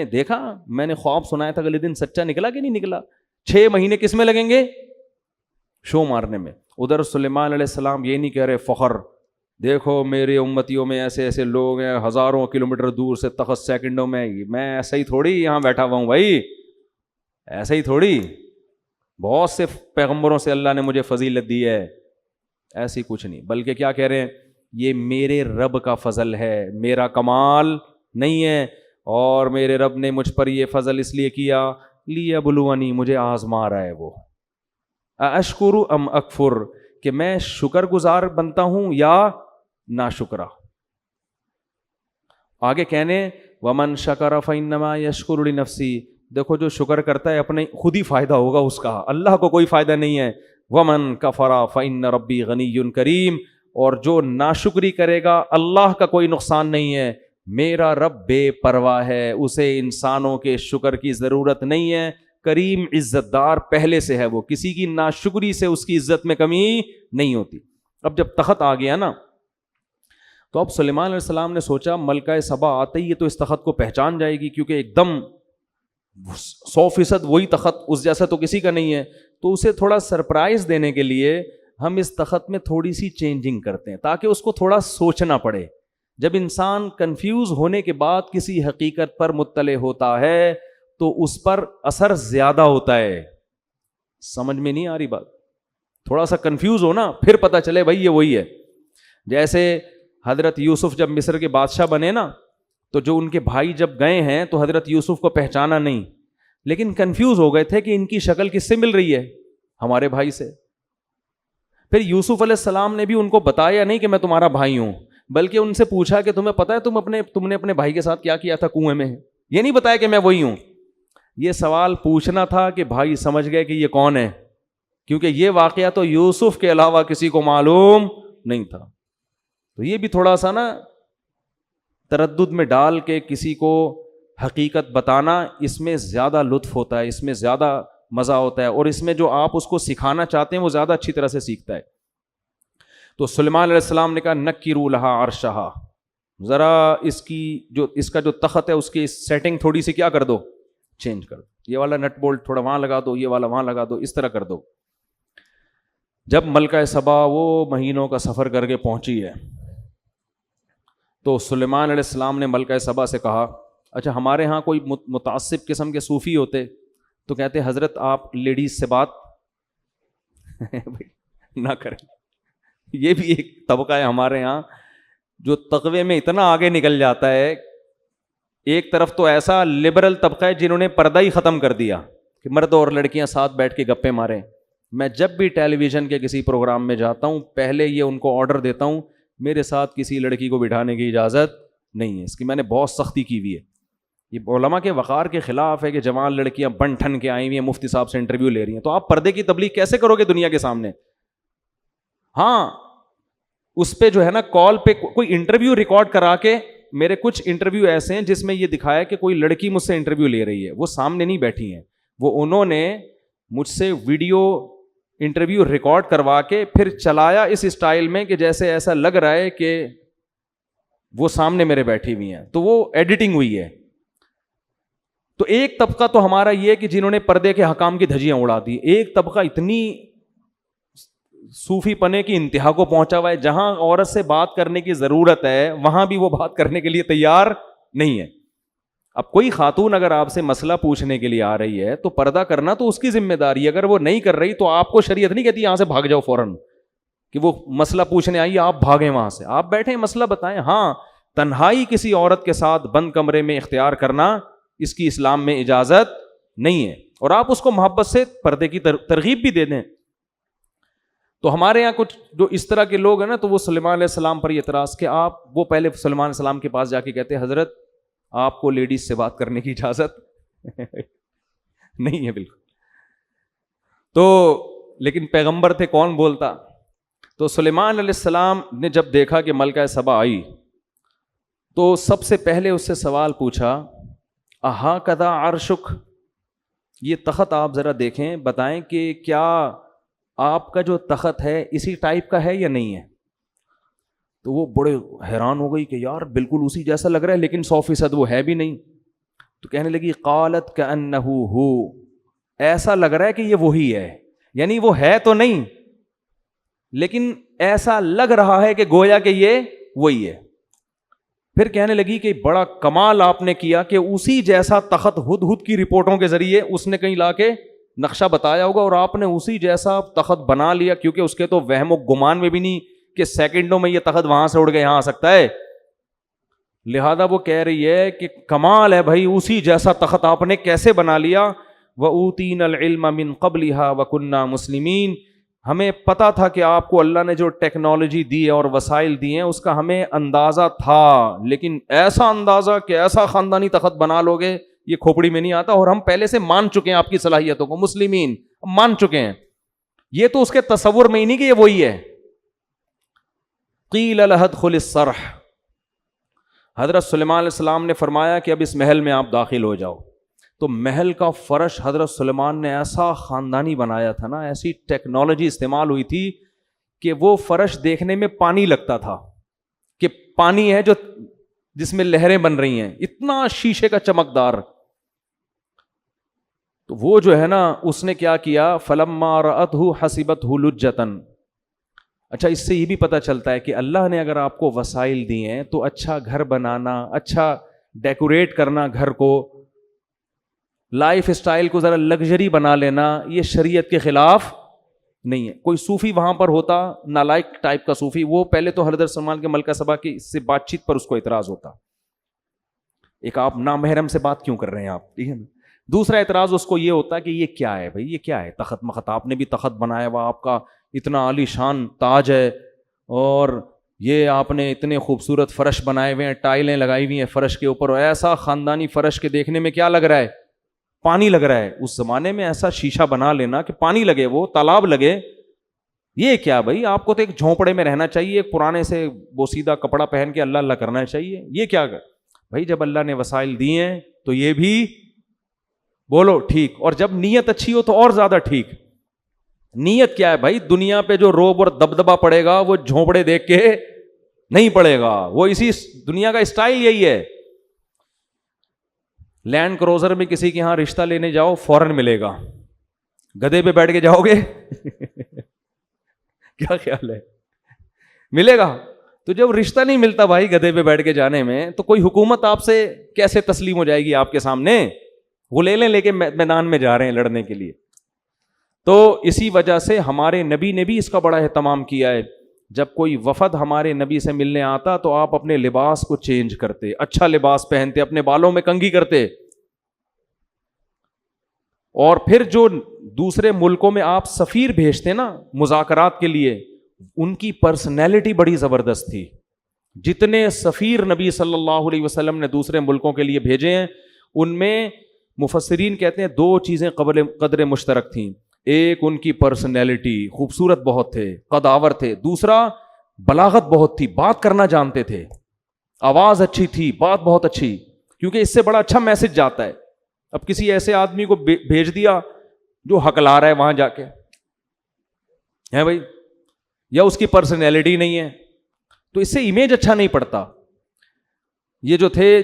نے خواب سنایا تھا, اگلے دن سچا نکلا کہ نہیں نکلا؟ 6 مہینے کس میں لگیں گے؟ شو مارنے میں. ادھر سلیمان علیہ السلام یہ نہیں کہہ رہے فخر, دیکھو میرے امتیوں میں ایسے ایسے لوگ ہیں ہزاروں کلومیٹر دور سے, تخت سیکنڈوں میں, میں ایسا ہی تھوڑی یہاں بیٹھا ہوا ہوں بھائی, ایسا ہی تھوڑی, بہت سے پیغمبروں سے اللہ نے مجھے فضیلت دی ہے, ایسی کچھ نہیں. بلکہ کیا کہہ رہے ہیں؟ یہ میرے رب کا فضل ہے, میرا کمال نہیں ہے, اور میرے رب نے مجھ پر یہ فضل اس لیے کیا لیبلونی, مجھے آزما رہا ہے وہ. اشکر ام اکفر, کہ میں شکر گزار بنتا ہوں یا ناشکرا. آگے کہنے ومن شکر فانما یشکر لنفسی، دیکھو جو شکر کرتا ہے اپنے خود ہی فائدہ ہوگا اس کا، اللہ کو کوئی فائدہ نہیں ہے. ومن کفر فان ربی غنی کریم، اور جو ناشکری کرے گا اللہ کا کوئی نقصان نہیں ہے، میرا رب بے پرواہ ہے، اسے انسانوں کے شکر کی ضرورت نہیں ہے، کریم عزت دار پہلے سے ہے، وہ کسی کی ناشکری سے اس کی عزت میں کمی نہیں ہوتی. اب جب تخت آ گیا نا، تو اب سلیمان علیہ السلام نے سوچا ملکہ سبا آتے ہی یہ تو اس تخت کو پہچان جائے گی، کیونکہ ایک دم 100% وہی تخت، اس جیسا تو کسی کا نہیں ہے. تو اسے تھوڑا سرپرائز دینے کے لیے ہم اس تخت میں تھوڑی سی چینجنگ کرتے ہیں تاکہ اس کو تھوڑا سوچنا پڑے. جب انسان کنفیوز ہونے کے بعد کسی حقیقت پر مطلع ہوتا ہے تو اس پر اثر زیادہ ہوتا ہے. سمجھ میں نہیں آ رہی بات؟ تھوڑا سا کنفیوز ہو نا، پھر پتہ چلے بھائی یہ وہی ہے. جیسے حضرت یوسف جب مصر کے بادشاہ بنے نا، تو جو ان کے بھائی جب گئے ہیں تو حضرت یوسف کو پہچانا نہیں، لیکن کنفیوز ہو گئے تھے کہ ان کی شکل کس سے مل رہی ہے، ہمارے بھائی سے. پھر یوسف علیہ السلام نے بھی ان کو بتایا نہیں کہ میں تمہارا بھائی ہوں، بلکہ ان سے پوچھا کہ تمہیں پتہ ہے تم نے اپنے بھائی کے ساتھ کیا کیا تھا کنویں میں؟ یہ نہیں بتایا کہ میں وہی ہوں. یہ سوال پوچھنا تھا کہ بھائی سمجھ گئے کہ یہ کون ہے، کیونکہ یہ واقعہ تو یوسف کے علاوہ کسی کو معلوم نہیں تھا. تو یہ بھی تھوڑا سا نا تردد میں ڈال کے کسی کو حقیقت بتانا، اس میں زیادہ لطف ہوتا ہے، اس میں زیادہ مزہ ہوتا ہے، اور اس میں جو آپ اس کو سکھانا چاہتے ہیں وہ زیادہ اچھی طرح سے سیکھتا ہے. تو سلیمان علیہ السلام نے کہا نکروا لہا عرشہا، ذرا اس کا جو تخت ہے اس کی سیٹنگ تھوڑی سی کیا کر دو، چینج کر دو، یہ والا نٹ بولٹ تھوڑا وہاں لگا دو، یہ والا وہاں لگا دو، اس طرح کر دو. جب ملکہ سبا وہ مہینوں کا سفر کر کے پہنچی ہے تو سلیمان علیہ السلام نے ملکہ سبا سے کہا اچھا ہمارے ہاں کوئی متعصب قسم کے صوفی ہوتے تو کہتے حضرت آپ لیڈیز سے بات نہ کریں. یہ بھی ایک طبقہ ہے ہمارے ہاں جو تقوی میں اتنا آگے نکل جاتا ہے. ایک طرف تو ایسا لبرل طبقہ ہے جنہوں نے پردہ ہی ختم کر دیا کہ مرد اور لڑکیاں ساتھ بیٹھ کے گپے ماریں. میں جب بھی ٹیلی ویژن کے کسی پروگرام میں جاتا ہوں پہلے یہ ان کو آرڈر دیتا ہوں میرے ساتھ کسی لڑکی کو بٹھانے کی اجازت نہیں ہے. اس کی میں نے بہت سختی کی ہوئی ہے. یہ علماء کے وقار کے خلاف ہے کہ جوان لڑکیاں بن ٹھن کے آئی ہوئی ہیں مفتی صاحب سے انٹرویو لے رہی ہیں. تو آپ پردے کی تبلیغ کیسے کرو گے دنیا کے سامنے؟ ہاں اس پہ جو ہے نا کال پہ کوئی انٹرویو ریکارڈ کرا کے، میرے کچھ انٹرویو ایسے ہیں جس میں یہ دکھایا کہ کوئی لڑکی مجھ سے انٹرویو لے رہی ہے، وہ سامنے نہیں بیٹھی ہیں، وہ انہوں نے مجھ سے ویڈیو انٹرویو ریکارڈ کروا کے پھر چلایا اس اسٹائل میں کہ جیسے ایسا لگ رہا ہے کہ وہ سامنے میرے بیٹھی ہوئی ہیں، تو وہ ایڈیٹنگ ہوئی ہے. تو ایک طبقہ تو ہمارا یہ کہ جنہوں نے پردے کے حکام کی دھجیاں اڑا دی. ایک طبقہ اتنی صوفی پنے کی انتہا کو پہنچا ہوا ہے جہاں عورت سے بات کرنے کی ضرورت ہے وہاں بھی وہ بات کرنے کے لیے تیار نہیں ہے. اب کوئی خاتون اگر آپ سے مسئلہ پوچھنے کے لیے آ رہی ہے تو پردہ کرنا تو اس کی ذمہ داری ہے. اگر وہ نہیں کر رہی تو آپ کو شریعت نہیں کہتی یہاں سے بھاگ جاؤ فوراً کہ وہ مسئلہ پوچھنے آئی آپ بھاگیں وہاں سے. آپ بیٹھیں مسئلہ بتائیں. ہاں تنہائی کسی عورت کے ساتھ بند کمرے میں اختیار کرنا اس کی اسلام میں اجازت نہیں ہے، اور آپ اس کو محبت سے پردے کی ترغیب بھی دے دیں. تو ہمارے یہاں کچھ جو اس طرح کے لوگ ہیں نا تو وہ سلیمان علیہ السلام پر یہ اعتراض کہ وہ پہلے سلیمان علیہ السلام کے پاس جا کے کہتے حضرت آپ کو لیڈیز سے بات کرنے کی اجازت نہیں ہے بالکل. تو لیکن پیغمبر تھے کون بولتا. تو سلیمان علیہ السلام نے جب دیکھا کہ ملکہ سبا آئی تو سب سے پہلے اس سے سوال پوچھا اہا کذا عرشک، یہ تخت آپ ذرا دیکھیں بتائیں کہ کیا آپ کا جو تخت ہے اسی ٹائپ کا ہے یا نہیں ہے. تو وہ بڑے حیران ہو گئی کہ یار بالکل اسی جیسا لگ رہا ہے لیکن 100% وہ ہے بھی نہیں. تو کہنے لگی قالت کأنہ ہو، ایسا لگ رہا ہے کہ یہ وہی ہے، یعنی وہ ہے تو نہیں لیکن ایسا لگ رہا ہے کہ گویا کہ یہ وہی ہے. پھر کہنے لگی کہ بڑا کمال آپ نے کیا کہ اسی جیسا تخت ہدہد کی رپورٹوں کے ذریعے اس نے کہیں لا کے نقشہ بتایا ہوگا اور آپ نے اسی جیسا تخت بنا لیا، کیونکہ اس کے تو وہم و گمان میں بھی نہیں کہ سیکنڈوں میں یہ تخت وہاں سے اڑ کے یہاں آ سکتا ہے. لہذا وہ کہہ رہی ہے کہ کمال ہے بھائی، اسی جیسا تخت آپ نے کیسے بنا لیا. وَأُوتِينَا الْعِلْمَ مِنْ قَبْلِهَا وَكُنَّا مُسْلِمِينَ، ہمیں پتا تھا کہ آپ کو اللہ نے جو ٹیکنالوجی دی ہے اور وسائل دیے ہیں اس کا ہمیں اندازہ تھا، لیکن ایسا اندازہ کہ ایسا خاندانی تخت بنا لو گے یہ کھوپڑی میں نہیں آتا، اور ہم پہلے سے مان چکے ہیں آپ کی صلاحیتوں کو، مسلمین مان چکے ہیں، یہ تو اس کے تصور میں ہی نہیں کہ یہ وہی ہے. قیل لہ ادخل الصرح، حضرت سلیمان علیہ السلام نے فرمایا کہ اب اس محل میں آپ داخل ہو جاؤ. تو محل کا فرش حضرت سلیمان نے ایسا خاندانی بنایا تھا نا، ایسی ٹیکنالوجی استعمال ہوئی تھی کہ وہ فرش دیکھنے میں پانی لگتا تھا، کہ پانی ہے جو جس میں لہریں بن رہی ہیں، اتنا شیشے کا چمکدار. تو وہ جو ہے نا اس نے کیا کیا، فلما رأتہ حسبتہ لجۃ. اچھا اس سے یہ بھی پتہ چلتا ہے کہ اللہ نے اگر آپ کو وسائل دیے ہیں تو اچھا گھر بنانا، اچھا ڈیکوریٹ کرنا، گھر کو، لائف اسٹائل کو ذرا لگژری بنا لینا، یہ شریعت کے خلاف نہیں ہے. کوئی صوفی وہاں پر ہوتا، نالائق ٹائپ کا صوفی، وہ پہلے تو حضرت سلمان کے ملکہ سبا کی اس سے بات چیت پر اس کو اعتراض ہوتا، ایک آپ نامحرم سے بات کیوں کر رہے ہیں آپ، ٹھیک ہے نا. دوسرا اعتراض اس کو یہ ہوتا کہ یہ کیا ہے بھائی، یہ کیا ہے تخت مخت، آپ نے بھی تخت بنایا ہوا، آپ کا اتنا عالی شان تاج ہے، اور یہ آپ نے اتنے خوبصورت فرش بنائے ہوئے ہیں، ٹائلیں لگائی ہوئی ہیں فرش کے اوپر، اور ایسا خاندانی فرش کے دیکھنے میں کیا لگ رہا ہے، پانی لگ رہا ہے. اس زمانے میں ایسا شیشہ بنا لینا کہ پانی لگے، وہ تالاب لگے، یہ کیا بھائی، آپ کو تو ایک جھونپڑے میں رہنا چاہیے، ایک پرانے سے بوسیدہ کپڑا پہن کے اللہ اللہ کرنا چاہیے، یہ کیا بھائی. جب اللہ نے وسائل دیے ہیں تو یہ بھی بولو ٹھیک، اور جب نیت اچھی ہو تو اور زیادہ ٹھیک. نیت کیا ہے بھائی، دنیا پہ جو روب اور دبدبا پڑے گا وہ جھونپڑے دیکھ کے نہیں پڑے گا، وہ اسی دنیا کا اسٹائل یہی ہے. لینڈ کروزر میں کسی کے ہاں رشتہ لینے جاؤ فوراً ملے گا، گدھے پہ بیٹھ کے جاؤ گے کیا خیال ہے، ملے گا؟ تو جب رشتہ نہیں ملتا بھائی گدھے پہ بیٹھ کے جانے میں، تو کوئی حکومت آپ سے کیسے تسلیم ہو جائے گی آپ کے سامنے؟ وہ لے کے میدان میں جا رہے ہیں لڑنے کے لیے. تو اسی وجہ سے ہمارے نبی نے بھی اس کا بڑا اہتمام کیا ہے. جب کوئی وفد ہمارے نبی سے ملنے آتا تو آپ اپنے لباس کو چینج کرتے، اچھا لباس پہنتے، اپنے بالوں میں کنگھی کرتے. اور پھر جو دوسرے ملکوں میں آپ سفیر بھیجتے نا مذاکرات کے لیے، ان کی پرسنالٹی بڑی زبردست تھی. جتنے سفیر نبی صلی اللہ علیہ وسلم نے دوسرے ملکوں کے لیے بھیجے ہیں، ان میں مفسرین کہتے ہیں دو چیزیں قدر مشترک تھیں. ایک ان کی پرسنالٹی، خوبصورت بہت تھے، قداور تھے. دوسرا بلاغت بہت تھی، بات کرنا جانتے تھے، آواز اچھی تھی، بات بہت اچھی، کیونکہ اس سے بڑا اچھا میسج جاتا ہے. اب کسی ایسے آدمی کو بھیج دیا جو ہکلا رہا ہے وہاں جا کے، ہے بھائی، یا اس کی پرسنالٹی نہیں ہے، تو اس سے امیج اچھا نہیں پڑتا. یہ جو تھے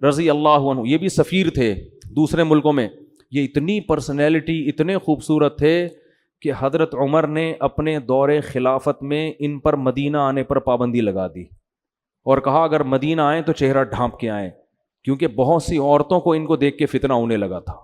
رضی اللہ عنہ، یہ بھی سفیر تھے دوسرے ملکوں میں. یہ اتنی پرسنالٹی، اتنے خوبصورت تھے کہ حضرت عمر نے اپنے دور خلافت میں ان پر مدینہ آنے پر پابندی لگا دی، اور کہا اگر مدینہ آئیں تو چہرہ ڈھانپ کے آئیں، کیونکہ بہت سی عورتوں کو ان کو دیکھ کے فتنہ ہونے لگا تھا.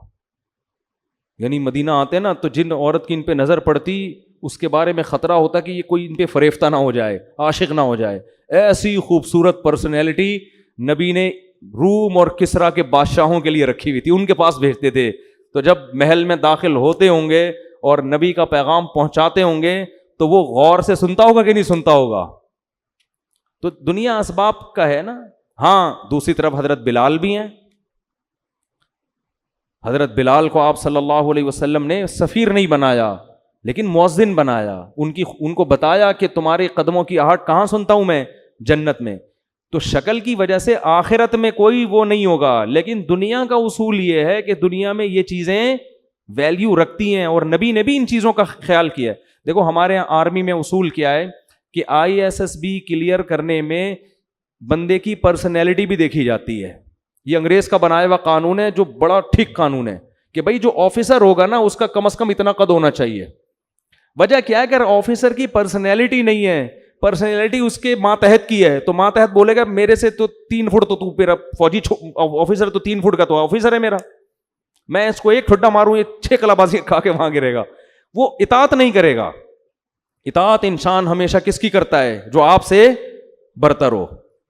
یعنی مدینہ آتے نا تو جن عورت کی ان پہ نظر پڑتی اس کے بارے میں خطرہ ہوتا کہ یہ کوئی ان پہ فریفتہ نہ ہو جائے، عاشق نہ ہو جائے. ایسی خوبصورت پرسنالٹی نبی نے روم اور کسرا کے بادشاہوں کے لیے رکھی ہوئی تھی، ان کے پاس بھیجتے تھے. تو جب محل میں داخل ہوتے ہوں گے اور نبی کا پیغام پہنچاتے ہوں گے تو وہ غور سے سنتا ہوگا کہ نہیں سنتا ہوگا. تو دنیا اسباب کا ہے نا. ہاں دوسری طرف حضرت بلال بھی ہیں. حضرت بلال کو آپ صلی اللہ علیہ وسلم نے سفیر نہیں بنایا لیکن مؤذن بنایا. ان کو بتایا کہ تمہارے قدموں کی آہٹ کہاں سنتا ہوں میں؟ جنت میں. تو شکل کی وجہ سے آخرت میں کوئی وہ نہیں ہوگا، لیکن دنیا کا اصول یہ ہے کہ دنیا میں یہ چیزیں ویلیو رکھتی ہیں، اور نبی نے بھی ان چیزوں کا خیال کیا ہے. دیکھو ہمارے یہاں آرمی میں اصول کیا ہے کہ ISSB کلیئر کرنے میں بندے کی پرسنالٹی بھی دیکھی جاتی ہے. یہ انگریز کا بنایا ہوا قانون ہے جو بڑا ٹھیک قانون ہے کہ بھائی جو آفیسر ہوگا نا اس کا کم از کم اتنا قد ہونا چاہیے. وجہ کیا ہے کہ آفیسر کی پرسنالٹی نہیں ہے، پرسنالٹی اس کے ماتحت کی ہے، تو ماتحت بولے گا میرے سے تو 3 فٹ تو میرا فوجی آفیسر تو 3 فٹ کا تو آفیسر ہے میرا، میں اس کو 1 ٹھڈا ماروں یہ 6 کلابازی کھا کے وہاں گرے گا. وہ اطاعت نہیں کرے گا. اطاعت انسان ہمیشہ کس کی کرتا ہے؟ جو آپ سے برتر ہو.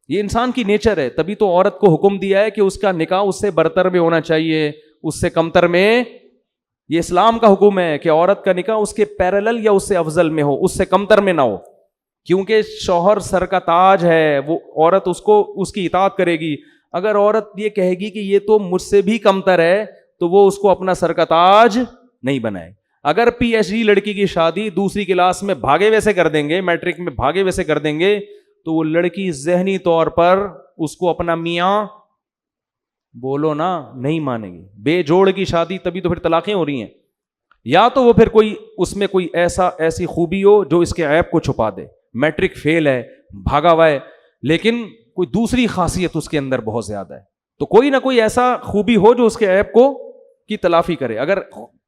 یہ انسان کی نیچر ہے. تبھی تو عورت کو حکم دیا ہے کہ اس کا نکاح اس سے برتر میں ہونا چاہیے، اس سے کمتر میں یہ اسلام کا حکم ہے کہ عورت کا نکاح اس کے پیرالل یا اس سے افضل میں ہو، اس سے کمتر میں نہ ہو، کیونکہ شوہر سر کا تاج ہے، وہ عورت اس کی اطاعت کرے گی۔ اگر عورت یہ کہے گی کہ یہ تو مجھ سے بھی کمتر ہے تو وہ اس کو اپنا سر کا تاج نہیں بنائے۔ اگر پی ایچ ڈی لڑکی کی شادی دوسری کلاس میں بھاگے ویسے کر دیں گے، میٹرک میں بھاگے ویسے کر دیں گے، تو وہ لڑکی ذہنی طور پر اس کو اپنا میاں بولو نا نہیں مانے گی۔ بے جوڑ کی شادی، تبھی تو پھر طلاقیں ہو رہی ہیں۔ یا تو وہ پھر کوئی اس میں کوئی ایسی خوبی ہو جو اس کے عیب کو چھپا دے، میٹرک فیل ہے، بھاگا ہوا ہے، لیکن کوئی دوسری خاصیت اس کے اندر بہت زیادہ ہے، تو کوئی نہ کوئی ایسا خوبی ہو جو اس کے عیب کو کی تلافی کرے۔ اگر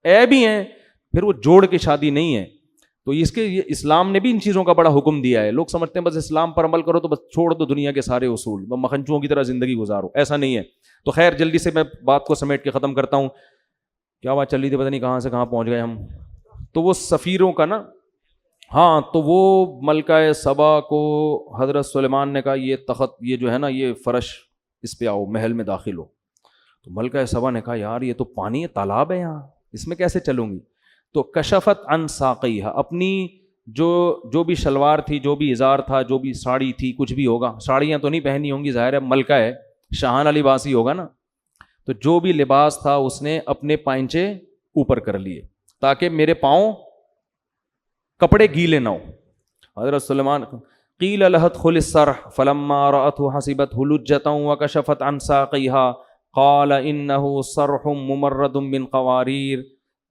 عیب ہی ہیں پھر وہ جوڑ کی شادی نہیں ہے۔ تو اس کے اسلام نے بھی ان چیزوں کا بڑا حکم دیا ہے۔ لوگ سمجھتے ہیں بس اسلام پر عمل کرو تو بس چھوڑ دو دنیا کے سارے اصول، مکھنچوؤں کی طرح زندگی گزارو، ایسا نہیں ہے۔ تو خیر جلدی سے میں بات کو سمیٹ کے ختم کرتا ہوں۔ کیا بات چل رہی تھی پتہ نہیں کہاں سے کہاں پہنچ گئے ہم۔ تو وہ سفیروں کا نا، ہاں، تو وہ ملکہ سبا کو حضرت سلیمان نے کہا یہ تخت، یہ جو ہے نا یہ فرش، اس پہ آؤ، محل میں داخل ہو۔ تو ملکہ سبا نے کہا یار یہ تو پانی ہے، تالاب ہے یہاں، اس میں کیسے چلوں گی؟ تو کشفت عن ساقیہا، اپنی جو بھی شلوار تھی، جو بھی ازار تھا، جو بھی ساڑی تھی، کچھ بھی ہوگا، ساڑیاں تو نہیں پہنی ہوں گی، ظاہر ہے ملکہ ہے، شاہانہ لباس ہی ہوگا نا، تو جو بھی لباس تھا اس نے اپنے پائنچے اوپر کر لیے تاکہ میرے پاؤں کپڑے گیلے نہ ہو۔ حضرت سلیمان قیل لها ادخل الصرح فلما رأته حسبته لجة وكشفت عن ساقيها قال انه صرح ممرد من قوارير۔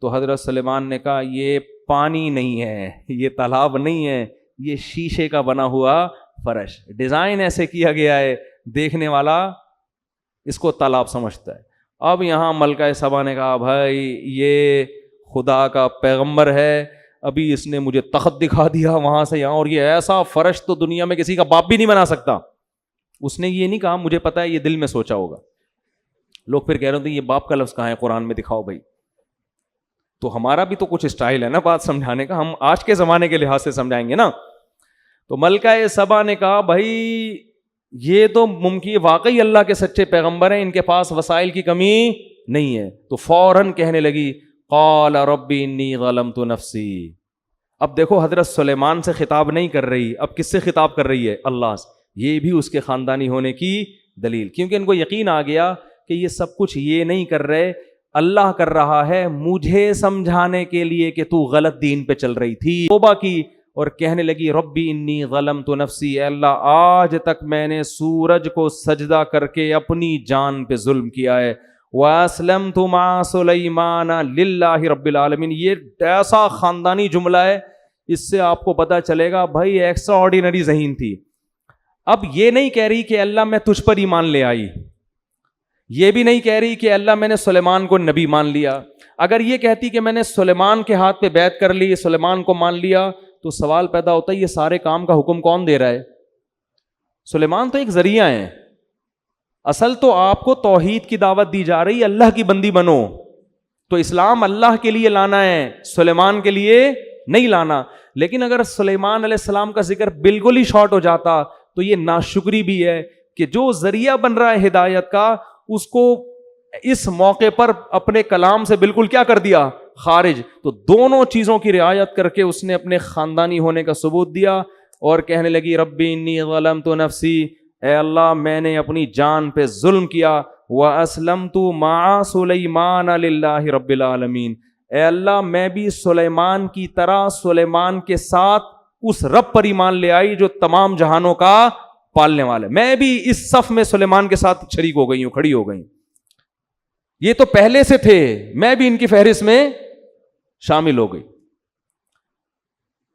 تو حضرت سلیمان نے کہا یہ پانی نہیں ہے، یہ تالاب نہیں ہے، یہ شیشے کا بنا ہوا فرش، ڈیزائن ایسے کیا گیا ہے دیکھنے والا اس کو تالاب سمجھتا ہے۔ اب یہاں ملکہ سبا نے کہا بھائی یہ خدا کا پیغمبر ہے، ابھی اس نے مجھے تخت دکھا دیا وہاں سے یہاں، اور یہ ایسا فرش تو دنیا میں کسی کا باپ بھی نہیں بنا سکتا۔ اس نے یہ نہیں کہا مجھے پتا ہے، یہ دل میں سوچا ہوگا۔ لوگ پھر کہہ رہے تھے یہ باپ کا لفظ کہاں ہے قرآن میں، دکھاؤ بھائی۔ تو ہمارا بھی تو کچھ اسٹائل ہے نا بات سمجھانے کا، ہم آج کے زمانے کے لحاظ سے سمجھائیں گے نا۔ تو ملکہ سبا نے کہا بھائی یہ تو ممکن واقعی اللہ کے سچے پیغمبر ہیں، ان کے پاس وسائل کی کمی نہیں ہے۔ تو فوراً کہنے لگی قال ربی انی ظلمت نفسی۔ اب دیکھو حضرت سلیمان سے خطاب نہیں کر رہی، اب کس سے خطاب کر رہی ہے؟ اللہ سے۔ یہ بھی اس کے خاندانی ہونے کی دلیل، کیونکہ ان کو یقین آ گیا کہ یہ سب کچھ یہ نہیں کر رہے، اللہ کر رہا ہے مجھے سمجھانے کے لیے کہ تو غلط دین پہ چل رہی تھی۔ توبہ کی اور کہنے لگی ربی انی ظلمت نفسی، اے اللہ آج تک میں نے سورج کو سجدہ کر کے اپنی جان پہ ظلم کیا ہے۔ وَأَسْلَمْتُ مَعَ سُلَيْمَانَ لِلَّهِ رَبِّ الْعَالَمِينَ۔ یہ ایسا خاندانی جملہ ہے، اس سے آپ کو پتا چلے گا بھائی ایکسٹرا آرڈینری ذہین تھی۔ اب یہ نہیں کہہ رہی کہ اللہ میں تجھ پر ایمان لے آئی، یہ بھی نہیں کہہ رہی کہ اللہ میں نے سلیمان کو نبی مان لیا۔ اگر یہ کہتی کہ میں نے سلیمان کے ہاتھ پہ بیعت کر لی، سلیمان کو مان لیا، تو سوال پیدا ہوتا ہے یہ سارے کام کا حکم کون دے رہا ہے؟ سلیمان تو ایک ذریعہ ہے، اصل تو آپ کو توحید کی دعوت دی جا رہی ہے، اللہ کی بندی بنو۔ تو اسلام اللہ کے لیے لانا ہے، سلیمان کے لیے نہیں لانا۔ لیکن اگر سلیمان علیہ السلام کا ذکر بالکل ہی شارٹ ہو جاتا تو یہ ناشکری بھی ہے کہ جو ذریعہ بن رہا ہے ہدایت کا، اس کو اس موقع پر اپنے کلام سے بالکل کیا کر دیا؟ خارج۔ تو دونوں چیزوں کی رعایت کر کے اس نے اپنے خاندانی ہونے کا ثبوت دیا اور کہنے لگی ربی انی ظلمت نفسی، اے اللہ میں نے اپنی جان پہ ظلم کیا، وَأَسْلَمْتُ مَعَ سُلَيْمَانَ لِلَّهِ رَبِّ الْعَالَمِينَ، اے اللہ میں بھی سلیمان کی طرح سلیمان کے ساتھ اس رب پر ایمان لے آئی جو تمام جہانوں کا پالنے والا ہے، میں بھی اس صف میں سلیمان کے ساتھ شریک ہو گئی ہوں، کھڑی ہو گئی۔ یہ تو پہلے سے تھے، میں بھی ان کی فہرست میں شامل ہو گئی۔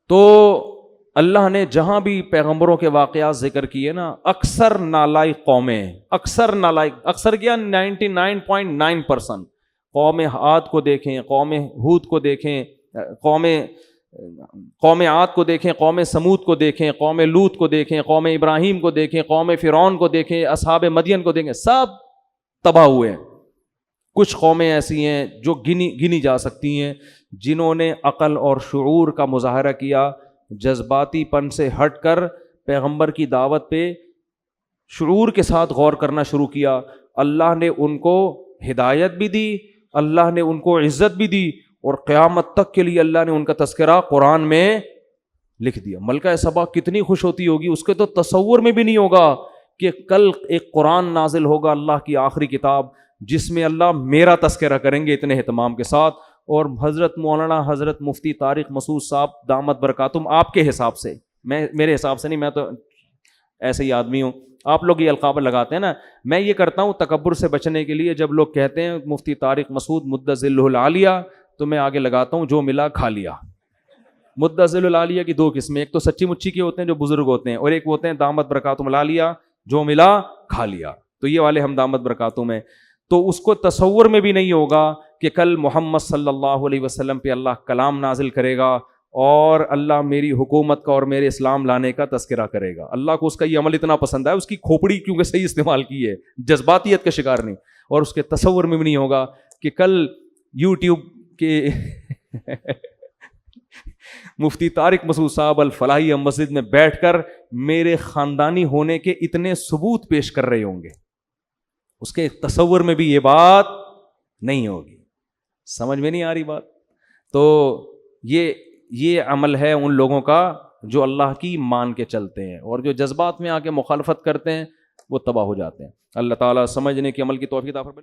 تو اللہ نے جہاں بھی پیغمبروں کے واقعات ذکر کیے نا، اکثر نالائق قومیں، اکثر نالائق، اکثر کیا 99.9%، قوم عاد کو دیکھیں، قوم ہود کو دیکھیں، قوم عاد کو دیکھیں، قوم سمود کو دیکھیں، قوم لوط کو دیکھیں، قوم ابراہیم کو دیکھیں، قوم فرعون کو دیکھیں، اصحاب مدین کو دیکھیں، سب تباہ ہوئے ہیں۔ کچھ قومیں ایسی ہیں جو گنی جا سکتی ہیں جنہوں نے عقل اور شعور کا مظاہرہ کیا، جذباتی پن سے ہٹ کر پیغمبر کی دعوت پہ شعور کے ساتھ غور کرنا شروع کیا۔ اللہ نے ان کو ہدایت بھی دی، اللہ نے ان کو عزت بھی دی اور قیامت تک کے لیے اللہ نے ان کا تذکرہ قرآن میں لکھ دیا. ملکہ سبا کتنی خوش ہوتی ہوگی, اس کے تو تصور میں بھی نہیں ہوگا کہ کل ایک قرآن نازل ہوگا, اللہ کی آخری کتاب, جس میں اللہ میرا تذکرہ کریں گے اتنے اہتمام کے ساتھ. اور حضرت مولانا حضرت مفتی طارق مسعود صاحب دامت برکاتہم, آپ کے حساب سے, میرے حساب سے نہیں, میں تو ایسے ہی آدمی ہوں, آپ لوگ یہ القاب لگاتے ہیں نا, میں یہ کرتا ہوں تکبر سے بچنے کے لیے, جب لوگ کہتے ہیں مفتی طارق مسعود مدّ ظلہ العالیہ, تو میں آگے لگاتا ہوں جو ملا کھا لیا. مدّ ظلہ العالیہ کی دو قسمیں, ایک تو سچی مچی کے ہوتے ہیں جو بزرگ ہوتے ہیں, اور ایک ہوتے ہیں دامت برکاتہم العالیہ جو ملا کھا لیا. تو یہ والے ہم دامت برکاتہم ہیں. تو اس کو تصور میں بھی نہیں ہوگا کہ کل محمد صلی اللہ علیہ وسلم پہ اللہ کلام نازل کرے گا اور اللہ میری حکومت کا اور میرے اسلام لانے کا تذکرہ کرے گا. اللہ کو اس کا یہ عمل اتنا پسند ہے, اس کی کھوپڑی کیونکہ صحیح استعمال کی ہے, جذباتیت کا شکار نہیں. اور اس کے تصور میں بھی نہیں ہوگا کہ کل یوٹیوب کے مفتی طارق مسعود صاحب الفلاحیہ مسجد میں بیٹھ کر میرے خاندانی ہونے کے اتنے ثبوت پیش کر رہے ہوں گے. اس کے تصور میں بھی یہ بات نہیں ہوگی. سمجھ میں نہیں آ رہی بات؟ تو یہ عمل ہے ان لوگوں کا جو اللہ کی مان کے چلتے ہیں, اور جو جذبات میں آ کے مخالفت کرتے ہیں وہ تباہ ہو جاتے ہیں. اللہ تعالیٰ سمجھنے کی عمل کی توفیق عطا فرمائے.